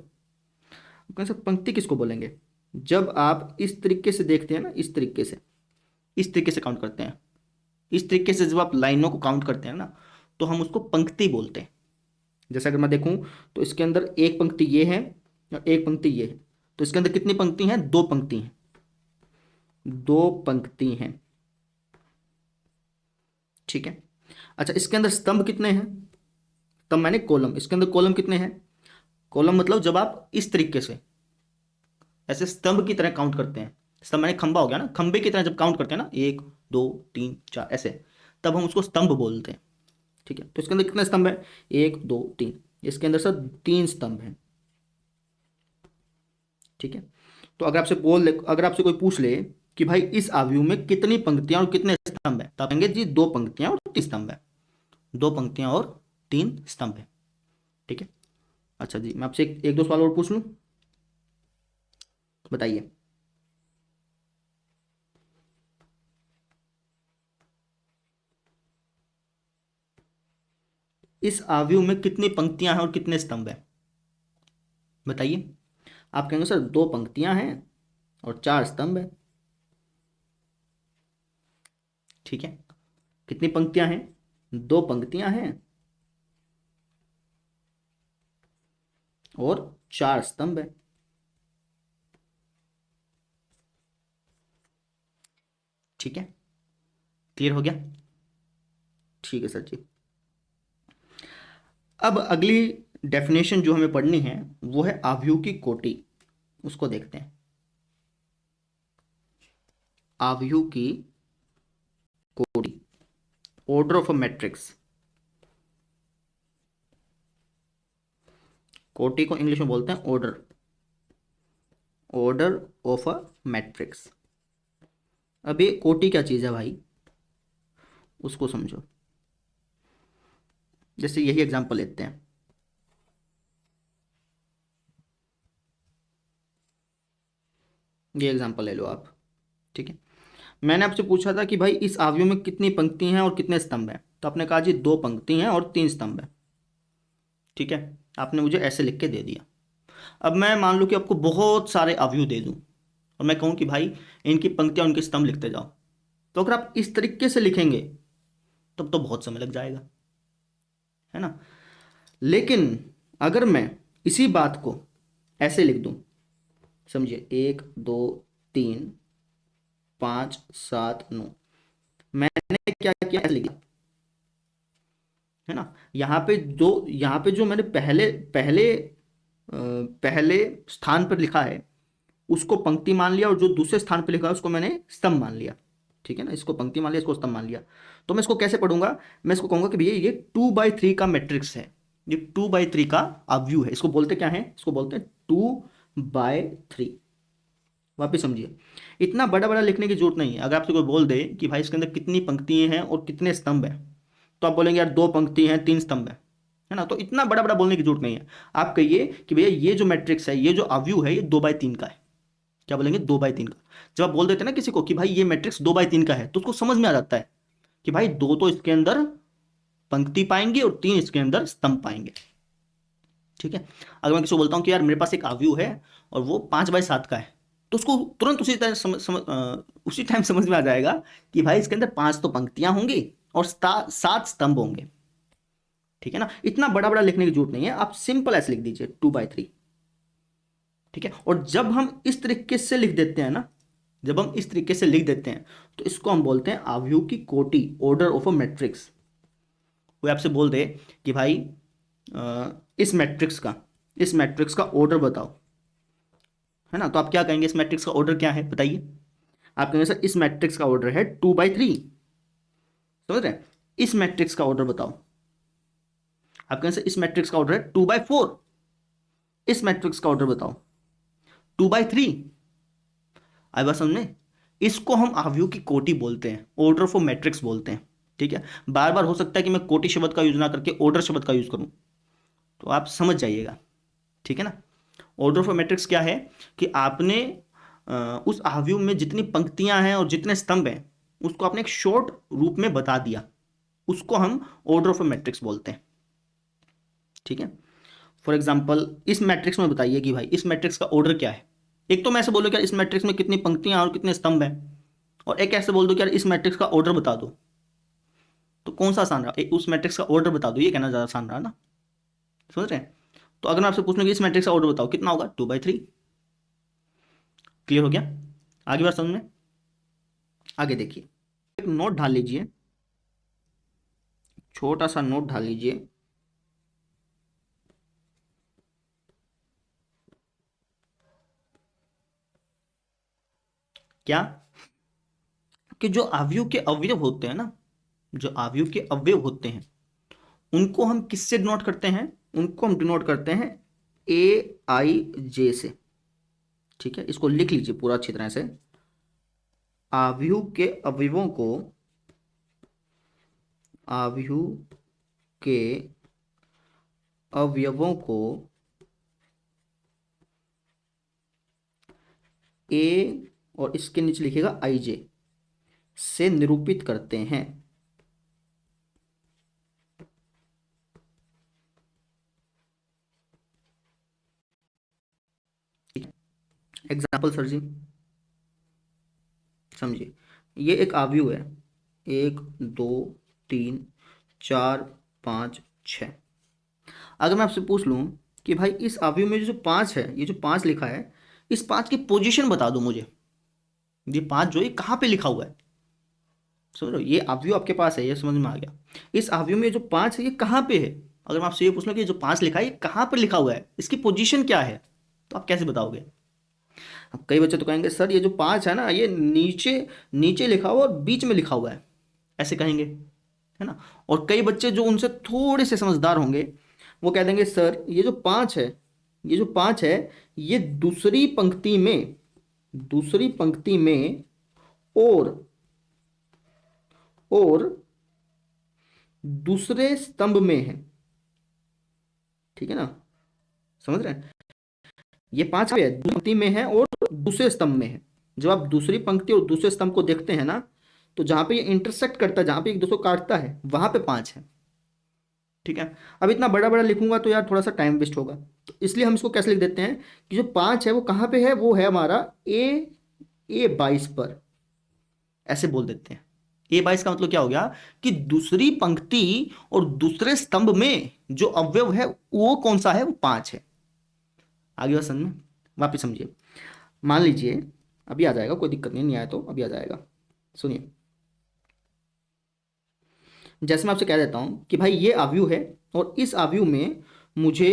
कौन सा पंक्ति किसको बोलेंगे, जब आप इस तरीके से देखते हैं ना, इस तरीके से काउंट करते हैं, इस तरीके से जब आप लाइनों को काउंट करते हैं ना, तो हम उसको पंक्ति बोलते हैं। जैसे अगर मैं देखूं तो इसके अंदर एक पंक्ति ये है और एक पंक्ति ये है, तो इसके अंदर कितनी पंक्ति हैं, 2 पंक्ति हैं, 2 पंक्ति हैं, ठीक है। अच्छा, इसके अंदर स्तंभ कितने हैं, तब मैंने कॉलम, इसके अंदर कॉलम कितने हैं, कॉलम मतलब जब आप इस तरीके से ऐसे स्तंभ की तरह काउंट करते हैं, स्तंभ मैंने खंबा हो गया ना, खंबे की तरह जब काउंट करते हैं ना, 1 2 3 4 ऐसे, तब हम उसको स्तंभ बोलते हैं, ठीक है। तो इसके अंदर कितने स्तंभ है, 1 2 3, इसके अंदर सर 3 स्तंभ हैं, ठीक है। तो अगर आपसे कोई पूछ ले कि भाई इस आव्यूह में कितनी पंक्तियां और कितने स्तंभ है, तो आप कहेंगे जी 2 पंक्तियां और 3 स्तंभ है, 2 पंक्तियां और 3 स्तंभ है, ठीक है। अच्छा जी, मैं आपसे एक दो सवाल और पूछ लूं, बताइए। इस आव्यूह में कितनी पंक्तियां हैं और कितने स्तंभ हैं, बताइए। आप कहेंगे सर 2 पंक्तियां हैं और 4 स्तंभ है, ठीक है। कितनी पंक्तियां हैं, 2 पंक्तियां हैं और 4 स्तंभ है, ठीक है। क्लियर हो गया, ठीक है सर जी। अब अगली डेफिनेशन जो हमें पढ़नी है वो है आव्यूह की कोटि, उसको देखते हैं। आव्यूह की कोटि, ऑर्डर ऑफ अ मैट्रिक्स, कोटि को इंग्लिश में बोलते हैं order, order of a matrix. अब ये कोटि क्या चीज है भाई, उसको समझो। जैसे यही एग्जांपल लेते हैं, ये एग्जांपल ले लो आप, ठीक है। मैंने आपसे पूछा था कि भाई इस आव्यूह में कितनी पंक्ति हैं और कितने स्तंभ हैं, तो आपने कहा जी 2 पंक्ति हैं और 3 स्तंभ हैं, ठीक है। आपने मुझे ऐसे लिख के दे दिया। अब मैं मान लूं कि आपको बहुत सारे आव्यूह दे दूं और मैं कहूं कि भाई इनकी पंक्तियां उनके स्तंभ लिखते जाओ, तो अगर आप इस तरीके से लिखेंगे तब तो बहुत समय लग जाएगा, है ना। लेकिन अगर मैं इसी बात को ऐसे लिख दूं, समझिए 1 2 3 5 7 9, मैंने क्या किया, ऐसे लिख दिया, है ना। यहाँ पे जो मैंने पहले पहले पहले स्थान पर लिखा है उसको पंक्ति मान लिया, और जो दूसरे स्थान पर लिखा है उसको मैंने स्तंभ मान लिया, ठीक है ना। इसको पंक्ति मान लिया, इसको स्तंभ मान लिया। तो मैं इसको कैसे पढ़ूंगा, मैं इसको कहूंगा कि भैया ये 2/3 का मैट्रिक्स है, ये 2/3 का आव्यूह है। इसको बोलते क्या है, इसको बोलते हैं 2/3। वापिस समझिए, इतना बड़ा बड़ा लिखने की जरूरत नहीं है। अगर आपसे कोई बोल दे कि भाई इसके अंदर कितनी पंक्तियां हैं और कितने स्तंभ हैं, तो आप बोलेंगे यार 2 पंक्ति हैं 3 स्तंभ है ना। तो इतना बड़ा बड़ा बोलने की जरूरत नहीं है। आप कहिए कि भैया ये जो मैट्रिक्स है, ये जो आव्यूह है, ये 2/3 का है। क्या बोलेंगे, 2/3 का। जब आप बोल देते हैं ना किसी को कि भाई ये मैट्रिक्स 2/3 का है, तो उसको समझ में आ जाता है कि भाई 2 तो इसके अंदर पंक्ति पाएंगे और 3 इसके अंदर स्तंभ पाएंगे, ठीक है। अगर मैं किसी को बोलता हूँ कि यार मेरे पास एक आव्यूह है और वो 5/7 का है, तो उसको तुरंत उसी टाइम समझ में आ जाएगा कि भाई इसके अंदर 5 तो पंक्तियां होंगी और 7 स्तंभ होंगे, ठीक है ना। इतना बड़ा बड़ा लिखने की जरूरत नहीं है, आप सिंपल ऐसे लिख दीजिए 2/3, ठीक है। और जब हम इस तरीके से लिख देते हैं ना, जब हम इस तरीके से लिख देते हैं तो इसको हम बोलते हैं आव्यूह की कोटि, ऑर्डर ऑफ अ मैट्रिक्स। कोई आपसे बोल दे कि भाई इस मैट्रिक्स का ऑर्डर बताओ, है ना। तो आप क्या कहेंगे, इस मैट्रिक्स का ऑर्डर क्या है बताइए। आप कहेंगे सर इस मैट्रिक्स का ऑर्डर है 2/3। समझ रहे हैं, इस मैट्रिक्स का ऑर्डर बताओ। आप कहेंगे सर इस मैट्रिक्स का ऑर्डर है 2/4। इस मैट्रिक्स का ऑर्डर बताओ 2/3। आई बात समझ में। इसको हम आव्यूह की कोटि बोलते हैं, ऑर्डर ऑफ मैट्रिक्स बोलते हैं। ठीक है, बार बार हो सकता है कि मैं कोटि शब्द का यूज ना करके ऑर्डर शब्द का यूज करूं, तो आप समझ जाइएगा। ठीक है ना। ऑर्डर ऑफ मैट्रिक्स क्या है कि आपने उस आव्यूह में जितनी पंक्तियां हैं और जितने स्तंभ हैं उसको आपने एक शॉर्ट रूप में बता दिया, उसको हम ऑर्डर ऑफ मैट्रिक्स बोलते हैं। ठीक है। फॉर एग्जाम्पल इस मैट्रिक्स में बताइए कि भाई इस मैट्रिक्स का ऑर्डर क्या है। एक तो मैं ऐसे बोल दूं कि यार इस मैट्रिक्स में कितनी पंक्तियां और कितने स्तंभ हैं, और एक ऐसे बोल दो कि यार इस मैट्रिक्स का ऑर्डर बता दो। तो कौन सा आसान रहा, उस मैट्रिक्स का ऑर्डर बता दो, ये कहना ज्यादा आसान रहा ना। समझ रहे हैं। तो अगर मैं आपसे पूछूं कि इस मैट्रिक्स का ऑर्डर बताओ, कितना होगा, 2/3। क्लियर हो गया, आगे बात समझ में। आगे देखिए, एक नोट ढाल लीजिए, छोटा सा नोट ढाल लीजिए। क्या, कि जो आव्यूह के अवयव होते हैं ना, जो आव्यूह के अवयव होते हैं उनको हम किससे डिनोट करते हैं, उनको हम डिनोट करते हैं AIJ से। ठीक है, इसको लिख लीजिए पूरा अच्छी तरह से। आव्यूह के अवयवों को, आव्यूह के अवयवों को A और इसके नीचे लिखिएगा IJ से निरूपित करते हैं। एग्जाम्पल सर जी समझिए, ये एक आव्यूह है, 1 2 3 4 5 6। अगर मैं आपसे पूछ लूं कि भाई इस आव्यूह में जो 5 है, ये जो 5 लिखा है, इस 5 की पोजीशन बता दो मुझे। ये 5 जो, ये कहाँ पे लिखा हुआ है। समझ लो, ये आव्यूह आपके पास है, ये समझ में आ गया। इस आव्यूह में जो 5 है ये कहाँ पे है। अगर मैं आपसे ये पूछ लूं कि जो 5 लिखा है ये कहाँ पर लिखा हुआ है, इसकी पोजीशन क्या है, तो आप कैसे बताओगे। अब कई बच्चे तो कहेंगे सर ये जो 5 है ना, ये नीचे नीचे लिखा हुआ और बीच में लिखा हुआ है, ऐसे कहेंगे, है ना। और कई बच्चे जो उनसे थोड़े से समझदार होंगे वो कह देंगे सर ये जो 5 है, ये जो 5 है, ये दूसरी पंक्ति में, दूसरी पंक्ति में और दूसरे स्तंभ में है। ठीक है ना, समझ रहे हैं। ये 5 है, दूसरी पंक्ति में है और दूसरे स्तंभ में है। जब आप दूसरी पंक्ति और दूसरे स्तंभ को देखते हैं ना, तो जहां पे ये इंटरसेक्ट करता है, जहां पे एक दूसरे को काटता है, वहां पे 5 है। ठीक है। अब इतना बड़ा बड़ा लिखूंगा तो यार थोड़ा सा टाइम वेस्ट होगा, तो इसलिए हम इसको कैसे लिख देते हैं कि जो 5 है वो कहाँ पे है, वो है हमारा A22 पर, ऐसे बोल देते हैं। A22 का मतलब क्या हो गया कि दूसरी पंक्ति और दूसरे स्तंभ में जो अवयव है वो कौन सा है, वो 5 है। आगे बात समझ में, वापिस समझिए। मान लीजिए, अभी आ जाएगा, कोई दिक्कत नहीं, नहीं आया तो अभी आ जाएगा। सुनिए, जैसे मैं आपसे कह देता हूं कि भाई ये आव्यूह है और इस आव्यूह में मुझे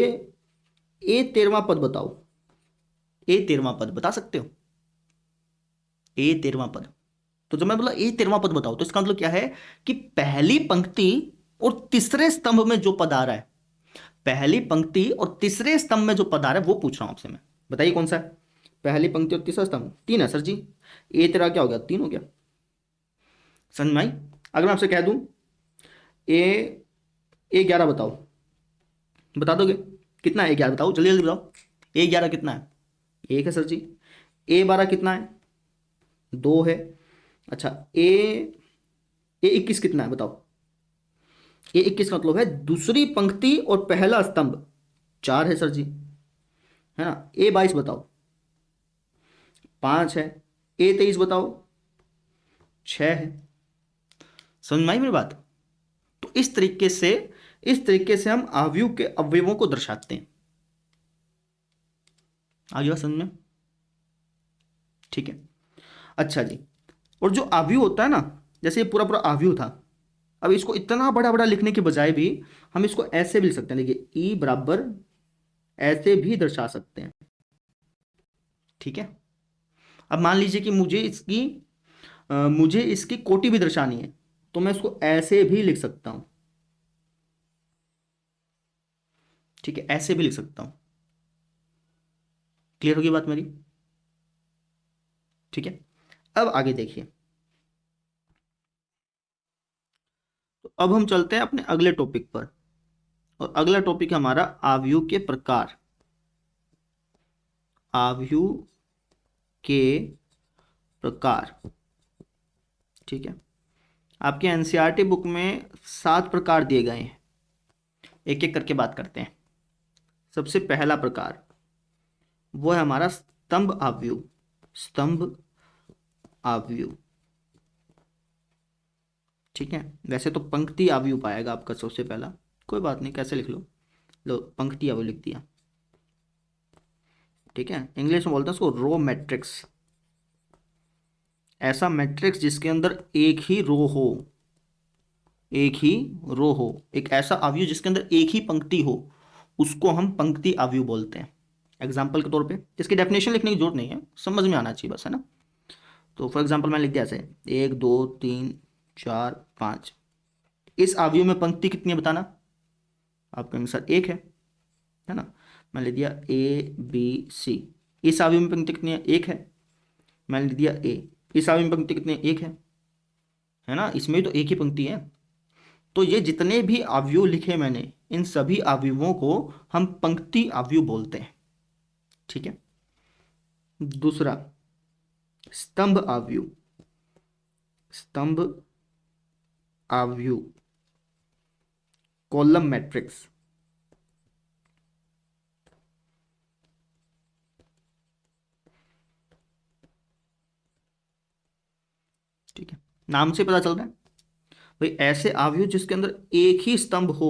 A13वां पद बताओ। A13वां पद बता सकते हो, A13वां पद। तो जब मैं बोला A13वां पद बताओ, तो इसका मतलब क्या है कि पहली पंक्ति और तीसरे स्तंभ में जो पद आ रहा है, पहली पंक्ति और तीसरे स्तंभ में जो पद आ रहा है वो पूछ रहा हूं आपसे मैं। बताइए कौन सा है पहली पंक्ति और तीसरा स्तंभ। 3 है सर जी। A13 क्या हो गया, 3 हो गया। समझ में आई। अगर मैं आपसे कह दूं A11 बताओ, बता दोगे कितना है A11, बताओ जल्दी जल्दी बताओ। A11 कितना है, 1 है सर जी। A12 कितना है, 2 है। अच्छा, A21 कितना है बताओ। A21 का मतलब है दूसरी पंक्ति और पहला स्तंभ, 4 है सर जी, है ना। A22 बताओ, 5 है। A23 बताओ, 6 है। समझ में आई मेरी बात। तो इस तरीके से हम आव्यूह के अवयवों को दर्शाते हैं। आ गया समझ में, ठीक है। अच्छा जी, और जो आव्यूह होता है ना, जैसे ये पूरा पूरा आव्यूह था, अब इसको इतना बड़ा बड़ा लिखने के बजाय भी हम इसको ऐसे भी लिख सकते हैं, देखिए E बराबर, ऐसे भी दर्शा सकते हैं। ठीक है। अब मान लीजिए कि मुझे इसकी कोटि भी दर्शानी है, तो मैं इसको ऐसे भी लिख सकता हूं। ठीक है, ऐसे भी लिख सकता हूं। क्लियर होगी बात मेरी? ठीक है। अब आगे देखिए, तो अब हम चलते हैं अपने अगले टॉपिक पर, और अगला टॉपिक है हमारा आव्यूह के प्रकार। आव्यूह के प्रकार। ठीक है। आपके एनसीईआरटी बुक में 7 प्रकार दिए गए हैं, एक एक करके बात करते हैं। सबसे पहला प्रकार वो है हमारा स्तंभ आव्यूह। स्तंभ आव्यूह। ठीक है। वैसे तो पंक्ति आव्यूह पाएगा आपका सबसे पहला, कोई बात नहीं, कैसे लिख लो, लो पंक्ति आव्यूह लिख दिया। ठीक है, इंग्लिश में बोलते हैं उसको रो मैट्रिक्स। ऐसा मैट्रिक्स जिसके अंदर एक ही रो हो, एक ही रो हो, एक ऐसा आव्यूह जिसके अंदर एक ही पंक्ति हो, उसको हम पंक्ति आव्यूह बोलते हैं। एग्जाम्पल के तौर पे, जिसकी डेफिनेशन लिखने की जरूरत नहीं है, समझ में आना चाहिए बस, है ना। तो फॉर एग्जाम्पल मैं लिख दिया ऐसे, 1 2 3 4 5। इस आव्यूह में पंक्ति कितनी है बताना, आप कहेंगे सर एक है ना। मैं लिख दिया ABC। इस आव्यूह में पंक्ति कितनी है, एक है, मैंने लिख दिया A। इस आव्यूह में पंक्ति कितनी है, एक है ना, इसमें भी तो एक ही पंक्ति है। तो ये जितने भी आव्यूह लिखे मैंने, इन सभी आव्यूहों को हम पंक्ति आव्यूह बोलते हैं। ठीक है। दूसरा स्तंभ आव्यूह। स्तंभ आव्यूह, कॉलम मैट्रिक्स। ठीक है, नाम से पता चल रहा है भाई, ऐसे आव्यूह जिसके अंदर एक ही स्तंभ हो।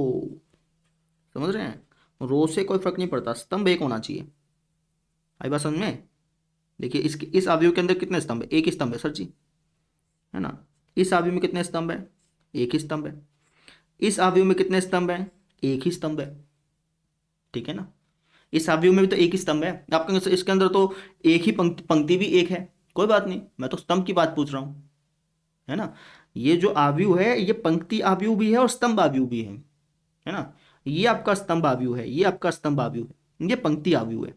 समझ रहे हैं, रो से कोई फर्क नहीं पड़ता, स्तंभ एक होना चाहिए। आई बात समझ में? देखिए इसके इस आव्यूह के अंदर कितने स्तंभ है, एक ही स्तंभ है सर जी, है ना। इस आव्यूह में कितने स्तंभ है, एक ही स्तंभ है। इस आव्यूह में कितने स्तंभ है, एक ही स्तंभ है। ठीक है ना, इस आव्यूह में भी तो एक ही स्तंभ है। आप कहेंगे इसके अंदर तो एक ही पंक्ति भी एक है, कोई बात नहीं, मैं तो स्तंभ की बात पूछ रहा हूं, है ना। ये जो आव्यूह है ये पंक्ति आव्यूह भी है और स्तंभ आव्यूह भी है ना। ये आपका स्तंभ आव्यूह है, ये आपका स्तंभ आव्यूह है, ये पंक्ति आव्यूह है।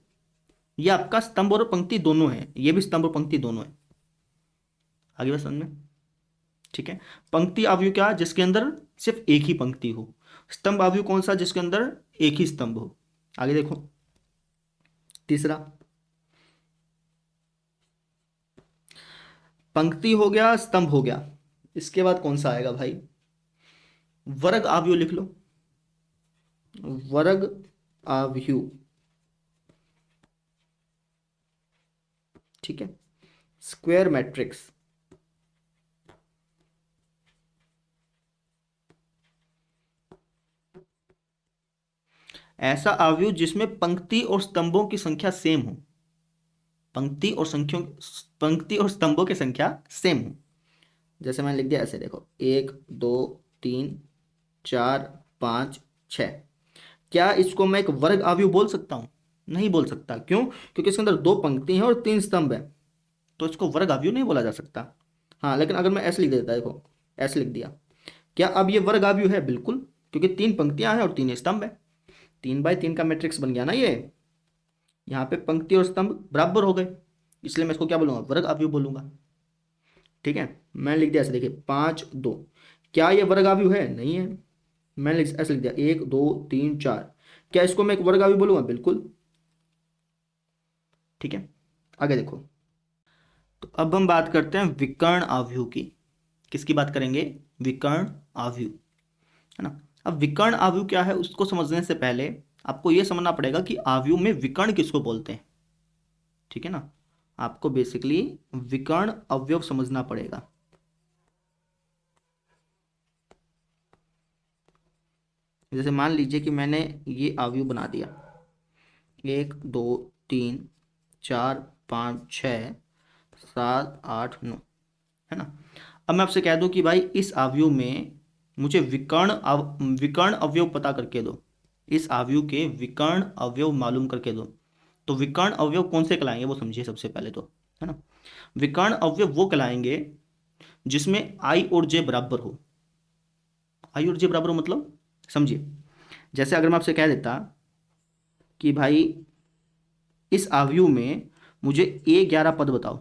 ये आपका स्तंभ और पंक्ति दोनों है, ये भी स्तंभ और पंक्ति दोनों है। आगे बात समझ में? ठीक है। पंक्ति आव्यूह क्या, जिसके अंदर सिर्फ एक ही पंक्ति हो। स्तंभ आव्यूह कौन सा, जिसके अंदर एक ही स्तंभ हो। आगे देखो, तीसरा पंक्ति हो गया, स्तंभ हो गया, इसके बाद कौन सा आएगा भाई, वर्ग आव्यूह लिख लो। वर्ग आव्यूह। ठीक है, स्क्वायर मैट्रिक्स। ऐसा आव्यूह जिसमें पंक्ति और स्तंभों की संख्या सेम हो। पंक्ति और संख्यों पंक्ति और स्तंभों की संख्या सेम हो। जैसे मैंने लिख दिया ऐसे, देखो 1 2 3 4 5 6। क्या इसको मैं एक वर्ग आव्यूह बोल सकता हूं? नहीं बोल सकता। क्यों? क्योंकि इसके अंदर 2 पंक्ति हैं और 3 स्तंभ है, तो इसको वर्ग आव्यूह नहीं बोला जा सकता। हाँ, लेकिन अगर मैं ऐसे लिख देता, देखो ऐसे लिख दिया, क्या अब ये वर्ग आव्यूह है? बिल्कुल, क्योंकि 3 पंक्तियां हैं और 3 स्तंभ है। 3 बाय 3 का मैट्रिक्स बन गया ना ये। यहाँ पे पंक्ति और स्तंभ बराबर हो गए, इसलिए मैं इसको क्या बोलूंगा, वर्ग आव्यूह बोलूंगा। ठीक है, मैं लिख दिया ऐसे, देखिए 5 2। क्या ये वर्ग आव्यूह है? नहीं है। मैंने ऐसे लिख दिया 1 2 3 4। क्या इसको मैं एक वर्ग आव्यूह बोलूंगा? बिल्कुल। ठीक है, आगे देखो, तो अब हम बात करते हैं विकर्ण आव्यूह की। किसकी बात करेंगे? विकर्ण आव्यूह, है ना। अब विकर्ण आव्यूह क्या है उसको समझने से पहले आपको यह समझना पड़ेगा कि आव्यूह में विकर्ण किसको बोलते हैं। ठीक है ना, आपको बेसिकली विकर्ण अवयव समझना पड़ेगा। जैसे मान लीजिए कि मैंने ये आव्यूह बना दिया, 1 2 3 4 5 6 7 8 9, है ना। अब मैं आपसे कह दूं कि भाई इस आव्यूह में मुझे विकर्ण अवयव पता करके दो, इस आव्यूह के विकर्ण अवयव मालूम करके दो, तो विकर्ण अवयव कौन से कहलाएंगे वो समझिए सबसे पहले तो, है ना। विकर्ण अवयव वो कहलाएंगे जिसमें आई और जे बराबर हो। आई और जे बराबर हो मतलब समझिए, जैसे अगर मैं आपसे कह देता कि भाई इस आव्यूह में मुझे A11 पद बताओ,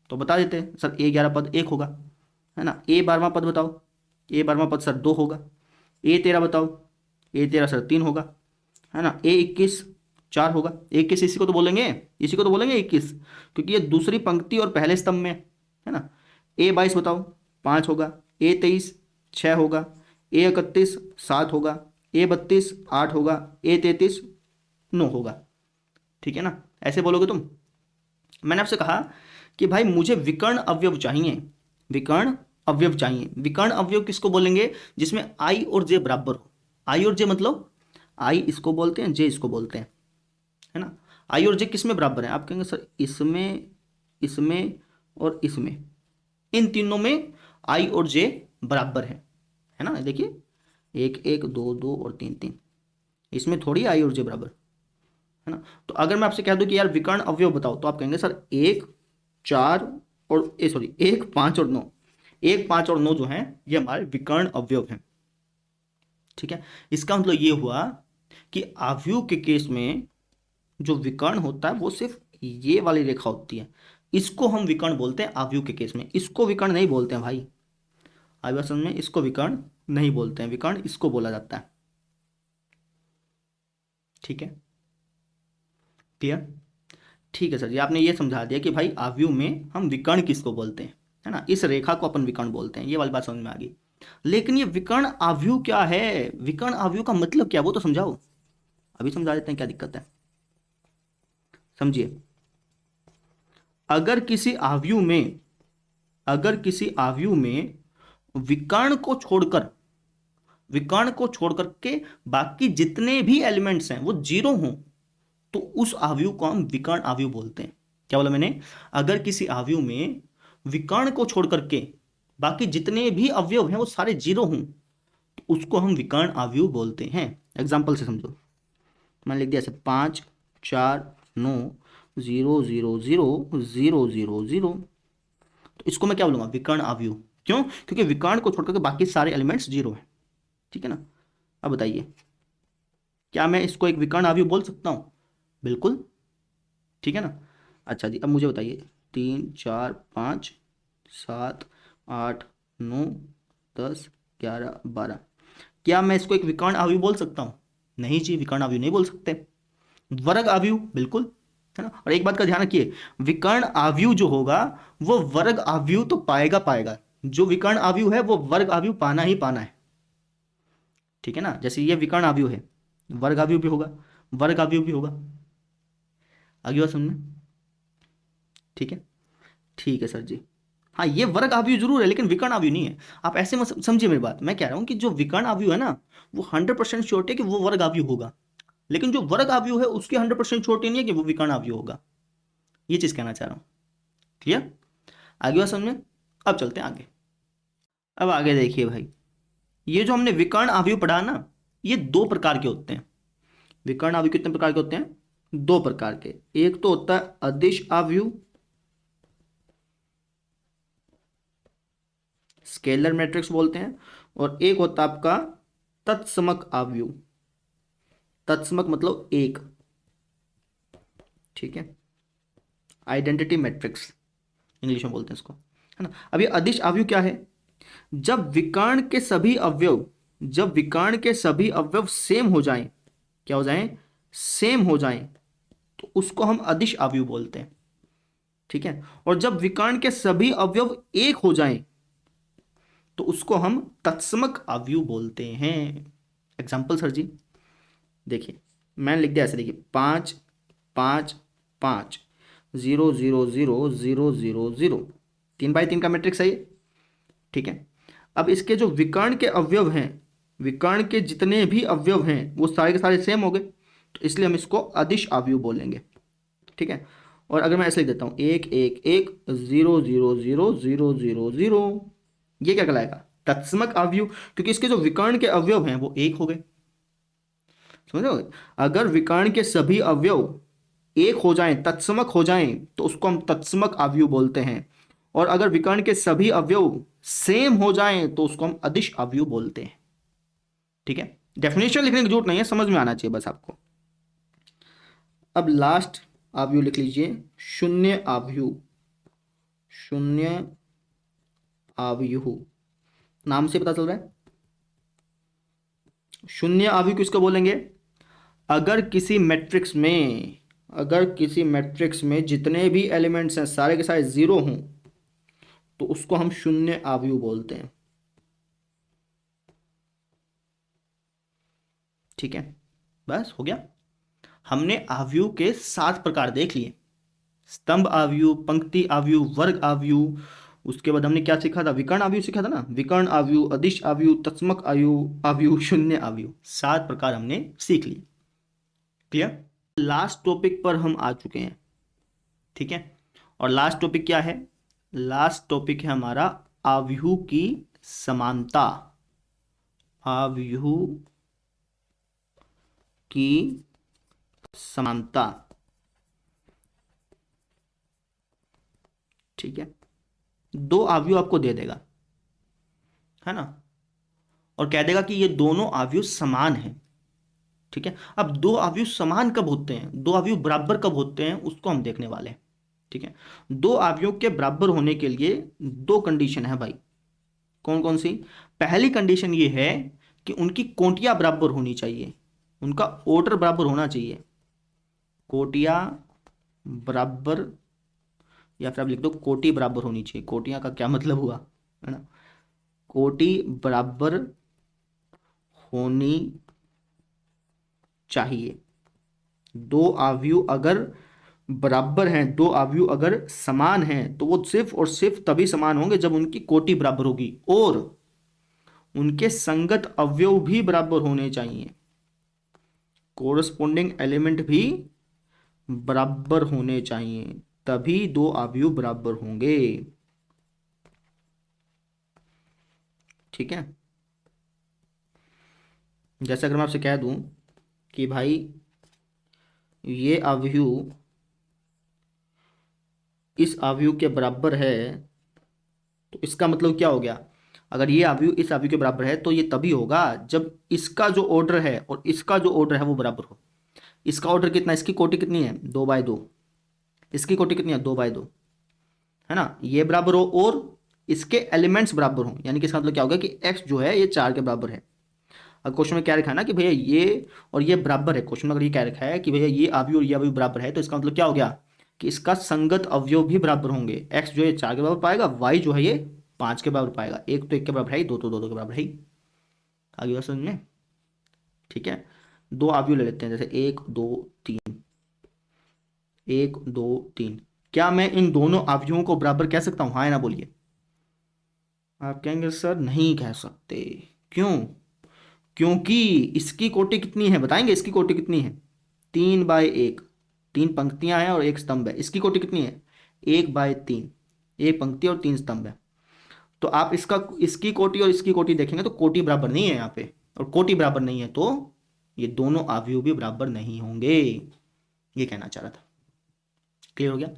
तो बता देते हैं सर A11 पद 1 होगा, है ना। A12वां पद बताओ, A12वां पद सर 2 होगा। A13 बताओ, A13 सर 3 होगा, है ना। A21 4 होगा। 21 इसी को तो बोलेंगे, इसी को तो बोलेंगे 21, क्योंकि ये दूसरी पंक्ति और पहले स्तंभ में है ना। A22 बताओ 5 होगा। A23 6 होगा। A31 7 होगा। A32 8 होगा। A33 9 होगा। ठीक है ना, ऐसे बोलोगे तुम। मैंने आपसे कहा कि भाई मुझे विकर्ण अवयव चाहिए, विकर्ण अवयव चाहिए। विकर्ण अवयव किसको बोलेंगे, जिसमें आई और जे बराबर हो। आई और जे मतलब आई इसको बोलते हैं, जे इसको बोलते हैं, है ना। आई और जे किस में बराबर है, आप कहेंगे सर इसमें, इसमें और इसमें, इन तीनों में आई और जे बराबर है ना। देखिए 1 1 2 2 और 3 3, इसमें थोड़ी आई और जे बराबर, है ना। तो अगर मैं आपसे कह दूं कि यार विकर्ण अवयव बताओ, तो आप कहेंगे सर 1 4 और 1 5 और 9, 1 5 और 9 जो है ये हमारे विकर्ण अवयव हैं। ठीक है, इसका मतलब ये हुआ कि आव्यूह के केस में जो विकर्ण होता है वो सिर्फ ये वाली रेखा होती है, इसको हम विकर्ण बोलते हैं आव्यूह के केस में। इसको विकर्ण नहीं बोलते हैं भाई, आव्यूह समझ में, इसको विकर्ण नहीं बोलते हैं, विकर्ण इसको बोला जाता है। ठीक है, क्लियर। ठीक है सर जी, आपने ये समझा दिया कि भाई आव्यूह में हम विकर्ण किसको बोलते हैं, है ना। इस रेखा को अपन विकर्ण बोलते हैं, ये वाली बात समझ में आ गई। लेकिन ये विकर्ण आव्यूह क्या है, विकर्ण आव्यूह का मतलब क्या, वो तो समझाओ। अभी समझा देते हैं, क्या दिक्कत है, समझिए। अगर किसी आव्यूह में, अगर किसी आव्यूह में विकर्ण को छोड़कर, विकर्ण को छोड़कर के बाकी जितने भी एलिमेंट्स हैं वो जीरो हों, तो उस आव्यूह को हम विकर्ण आव्यूह बोलते हैं। क्या बोला मैंने, अगर किसी आव्यूह में विकर्ण को छोड़ करके बाकी जितने भी अवयव हैं वो सारे जीरो हों, तो उसको हम विकर्ण आव्यूह बोलते हैं। एग्जाम्पल से समझो, मैंने लिख दिया ऐसे 5 4 9 0 0 0 0 0 0, तो इसको मैं क्या बोलूंगा, विकर्ण आव्यूह। क्यों, क्योंकि विकर्ण को छोड़ करके बाकी सारे एलिमेंट्स जीरो हैं। ठीक है ना। अब बताइए, क्या मैं इसको एक विकर्ण आव्यूह बोल सकता हूं, बिल्कुल। ठीक है ना। अच्छा जी, अब मुझे बताइए 3 4 5 7 8 9 10 11 12, क्या मैं इसको एक विकर्ण आव्यूह बोल सकता हूँ, नहीं जी, विकर्ण आव्यूह नहीं बोल सकते। वर्ग आव्यूह बिल्कुल, है ना। और एक बात का ध्यान रखिए, विकर्ण आव्यूह जो होगा वो वर्ग आव्यूह तो पाएगा पाएगा, जो विकर्ण आव्यूह है वो वर्ग आव्यूह पाना ही पाना है। ठीक है ना, जैसे ये विकर्ण आव्यूह है, वर्ग आव्यूह भी होगा, वर्ग आव्यूह भी होगा। आगे बात समझ में, ठीक है। ठीक है सर जी, हाँ ये वर्ग आव्यूह जरूर है लेकिन विकर्ण आव्यूह नहीं है। आप ऐसे मत समझिए मेरी बात, मैं कह रहा हूँ कि जो विकर्ण आव्यूह है ना वो 100% श्योरिटी है कि वो वर्ग आव्यूह होगा, लेकिन जो वर्ग आव्यूह है उसकी 100% श्योरिटी नहीं है कि वो विकर्ण आव्यूह होगा। ये चीज कहना चाह रहा हूँ, क्लियर। आगे बात समझ में। अब चलते हैं आगे। अब आगे देखिए भाई, ये जो हमने विकर्ण आव्यूह पढ़ा ना, ये दो प्रकार के होते हैं। विकर्ण आव्यूह कितने प्रकार के होते हैं, दो प्रकार के। एक तो होता है अदिश आव्यूह, स्केलर मैट्रिक्स बोलते हैं, और एक होता है आपका तत्समक आव्यूह। तत्समक मतलब एक, ठीक है, आइडेंटिटी मैट्रिक्स इंग्लिश में बोलते हैं इसको, है ना। अब ये अदिश आव्यूह क्या है, जब विकर्ण के सभी अवयव, जब विकर्ण के सभी अवयव सेम हो जाएं, क्या हो जाएं, सेम हो जाएं, तो उसको हम अदिश आव्यूह बोलते हैं। ठीक है, और जब विकर्ण के सभी अवयव एक हो जाएं तो उसको हम तत्समक आव्यूह बोलते हैं। एग्जाम्पल सर जी, देखिए मैंने लिख दिया ऐसे, देखिए 5 5 5 0 0 0 0 0 0, 3x3 का मैट्रिक्स है ये। ठीक है, अब इसके जो विकर्ण के अवयव हैं, विकर्ण के जितने भी अवयव हैं वो सारे के सारे सेम हो गए, तो इसलिए हम इसको अदिश आव्यूह बोलेंगे। ठीक है, और अगर मैं ऐसे लिख देता हूँ 1 1 1 0 0 0 0 0 0, ये क्या कहलाएगा, तत्समक आव्यूह, क्योंकि इसके जो विकर्ण के अवयव हैं वो एक हो गए। समझ रहे हो, अगर विकर्ण के सभी अवयव एक हो जाएं, तत्समक हो जाएं, तो उसको हम तत्समक अवयव बोलते हैं। और अगर विकर्ण के सभी अवयव सेम हो जाएं तो उसको हम अदिश अवयव बोलते हैं। ठीक है, डेफिनेशन लिखने की जरूरत नहीं है, समझ में आना चाहिए बस आपको। अब लास्ट अवयव लिख लीजिए, शून्य अवयव। शून्य अवयव नाम से पता चल रहा है। शून्य अवयव किसको बोलेंगे? अगर किसी मैट्रिक्स में, अगर किसी मैट्रिक्स में जितने भी एलिमेंट्स हैं सारे के सारे जीरो हों तो उसको हम शून्य अवयव बोलते हैं। ठीक है, बस हो गया। हमने अवयव के 7 प्रकार देख लिए, स्तंभ अवयव, पंक्ति अवयव, वर्ग अवयव। उसके बाद हमने क्या सीखा था? विकर्ण अवयव सीखा था ना, विकर्ण अवयव, अदिश अवयव, तत्समक अवयव, अवयव, शून्य अवयव, 7 प्रकार हमने सीख लिए। क्लियर? लास्ट टॉपिक पर हम आ चुके हैं। ठीक है, और लास्ट टॉपिक क्या है? लास्ट टॉपिक है हमारा अवयव की समानता। अवयव की समानता। ठीक है, 2 अवयव आपको दे देगा, है ना, और कह देगा कि ये दोनों अवयव समान हैं। ठीक है, अब 2 अवयव समान कब होते हैं, 2 अवयव बराबर कब होते हैं, उसको हम देखने वाले हैं। ठीक है, 2 अवयव के बराबर होने के लिए 2 कंडीशन है भाई। कौन कौन सी? पहली कंडीशन ये है कि उनकी कोटियां बराबर होनी चाहिए, उनका ऑर्डर बराबर होना चाहिए। कोटियां बराबर, या फिर आप लिख दो कोटि बराबर होनी चाहिए। कोटियां का क्या मतलब हुआ, है ना, कोटि बराबर होनी चाहिए। 2 अवयव अगर बराबर हैं, 2 अवयव अगर समान हैं तो वो सिर्फ और सिर्फ तभी समान होंगे जब उनकी कोटि बराबर होगी, और उनके संगत अवयव भी बराबर होने चाहिए, कोरस्पोंडिंग एलिमेंट भी बराबर होने चाहिए, तभी 2 अवयव बराबर होंगे। ठीक है, जैसे अगर मैं आपसे कह दूं कि भाई ये अवयव इस अवयव के बराबर है, तो इसका मतलब क्या हो गया? अगर ये अवयव इस अवयव के बराबर है तो ये तभी होगा जब इसका जो ऑर्डर है और इसका जो ऑर्डर है वो बराबर हो। इसका ऑर्डर कितना, इसकी कोटि कितनी है? 2/2। इसकी कोटि कितनी है? 2/2, है ना, ये बराबर हो और इसके एलिमेंट्स बराबर हो, यानी कि इसका मतलब क्या होगा कि x जो है ये 4 के बराबर है। अब क्वेश्चन में क्या लिखा है ना कि भैया ये और ये बराबर है, क्वेश्चन में अगर ये क्या लिखा है कि भैया ये अवयव और ये अवयव बराबर है, तो इसका मतलब क्या हो गया कि इसका संगत अवयव भी बराबर होंगे। x जो है 4 के बराबर पाएगा, y जो है ये 5 के बराबर पाएगा। एक तो 1 के बराबर है ही, दो तो 2 के बराबर है ही। आगे बात समझ में? ठीक है, 2 अवयव ले लेते हैं, जैसे 1 2 3, 1 2 3। क्या मैं इन दोनों अवयवों को बराबर कह सकता हूँ? हाँ या ना बोलिए। आप कहेंगे सर नहीं कह सकते, क्यों? क्योंकि इसकी कोटि कितनी है बताएंगे? इसकी कोटि कितनी है? 3/1, 3 पंक्तियां हैं और 1 स्तंभ है। इसकी कोटि कितनी है? 1/3, 1 पंक्ति और 3 स्तंभ है। तो आप इसका, इसकी कोटि और इसकी कोटि देखेंगे तो कोटि बराबर नहीं है यहाँ पे, और कोटि बराबर नहीं है तो ये दोनों अवयव भी बराबर नहीं होंगे, ये कहना चाह रहा था। क्लियर हो गया?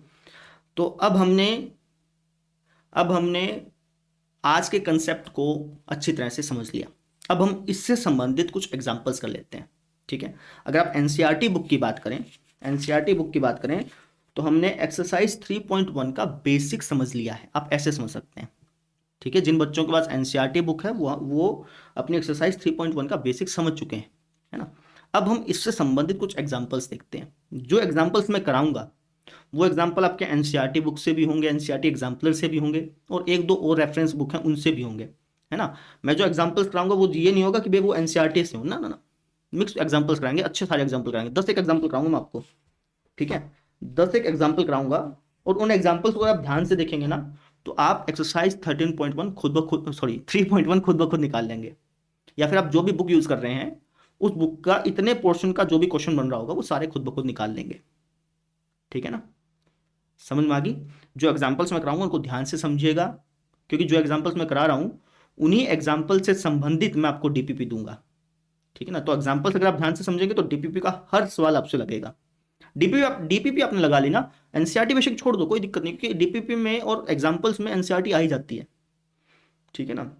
तो अब हमने आज के कंसेप्ट को अच्छी तरह से समझ लिया। अब हम इससे संबंधित कुछ एग्जांपल्स कर लेते हैं। ठीक है, अगर आप एनसीईआरटी बुक की बात करें, एनसीईआरटी बुक की बात करें तो हमने एक्सरसाइज 3.1 का बेसिक समझ लिया है, आप ऐसे समझ सकते हैं। ठीक है, जिन बच्चों के पास एनसीईआरटी बुक है वो अपनी एक्सरसाइज 3.1 का बेसिक समझ चुके हैं, है ना। अब हम इससे संबंधित कुछ एग्जाम्पल्स देखते हैं। जो एग्जाम्पल्स मैं कराऊंगा वो एग्जाम्पल आपके एनसीईआरटी बुक से भी होंगे, एनसीईआरटी एग्जाम्पलर से भी होंगे, और 1-2 और रेफरेंस बुक हैं उनसे भी होंगे, है ना। मैं जो एग्जाम्पल्स कराऊंगा वो ये नहीं होगा कि भाई वो एनसीईआरटी से हो, ना ना ना, मिक्स एग्जाम्पल्स कराएंगे, अच्छे सारे एग्जाम्पल कराएंगे। 10 एक एग्जाम्पल कराऊंगा मैं आपको। ठीक है, 10 एक एग्जाम्पल कराऊंगा, और उन एग्जाम्पल्स को आप ध्यान से देखेंगे ना तो आप एक्सरसाइज 13.1 खुद ब खुद, सॉरी 3.1 खुद ब खुद निकाल लेंगे। या फिर आप जो भी बुक यूज कर रहे हैं उस बुक का इतने पोर्शन का जो भी क्वेश्चन बन रहा होगा वो सारे खुद ब खुद निकाल लेंगे। ठीक है ना, समझ में आ गई? जो एग्जाम्पल्स मैं कराऊंगा उनको ध्यान से समझिएगा, क्योंकि जो एग्जाम्पल्स मैं करा रहा हूं उन्हीं एग्जाम्पल से संबंधित मैं आपको डीपीपी दूंगा। ठीक है ना, तो एग्जाम्पल्स अगर आप ध्यान से समझेंगे तो डीपीपी का हर सवाल आपसे लगेगा। डीपीपी आपने लगा ली ना, एनसीईआरटी बेशक छोड़ दो, कोई दिक्कत नहीं, क्योंकि डीपीपी में और एग्जाम्पल्स में एनसीईआरटी आ ही जाती है, ठीक है ना।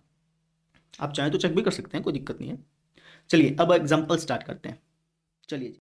आप चाहें तो चेक भी कर सकते हैं, कोई दिक्कत नहीं है। चलिए अब एग्जाम्पल स्टार्ट करते हैं। चलिए।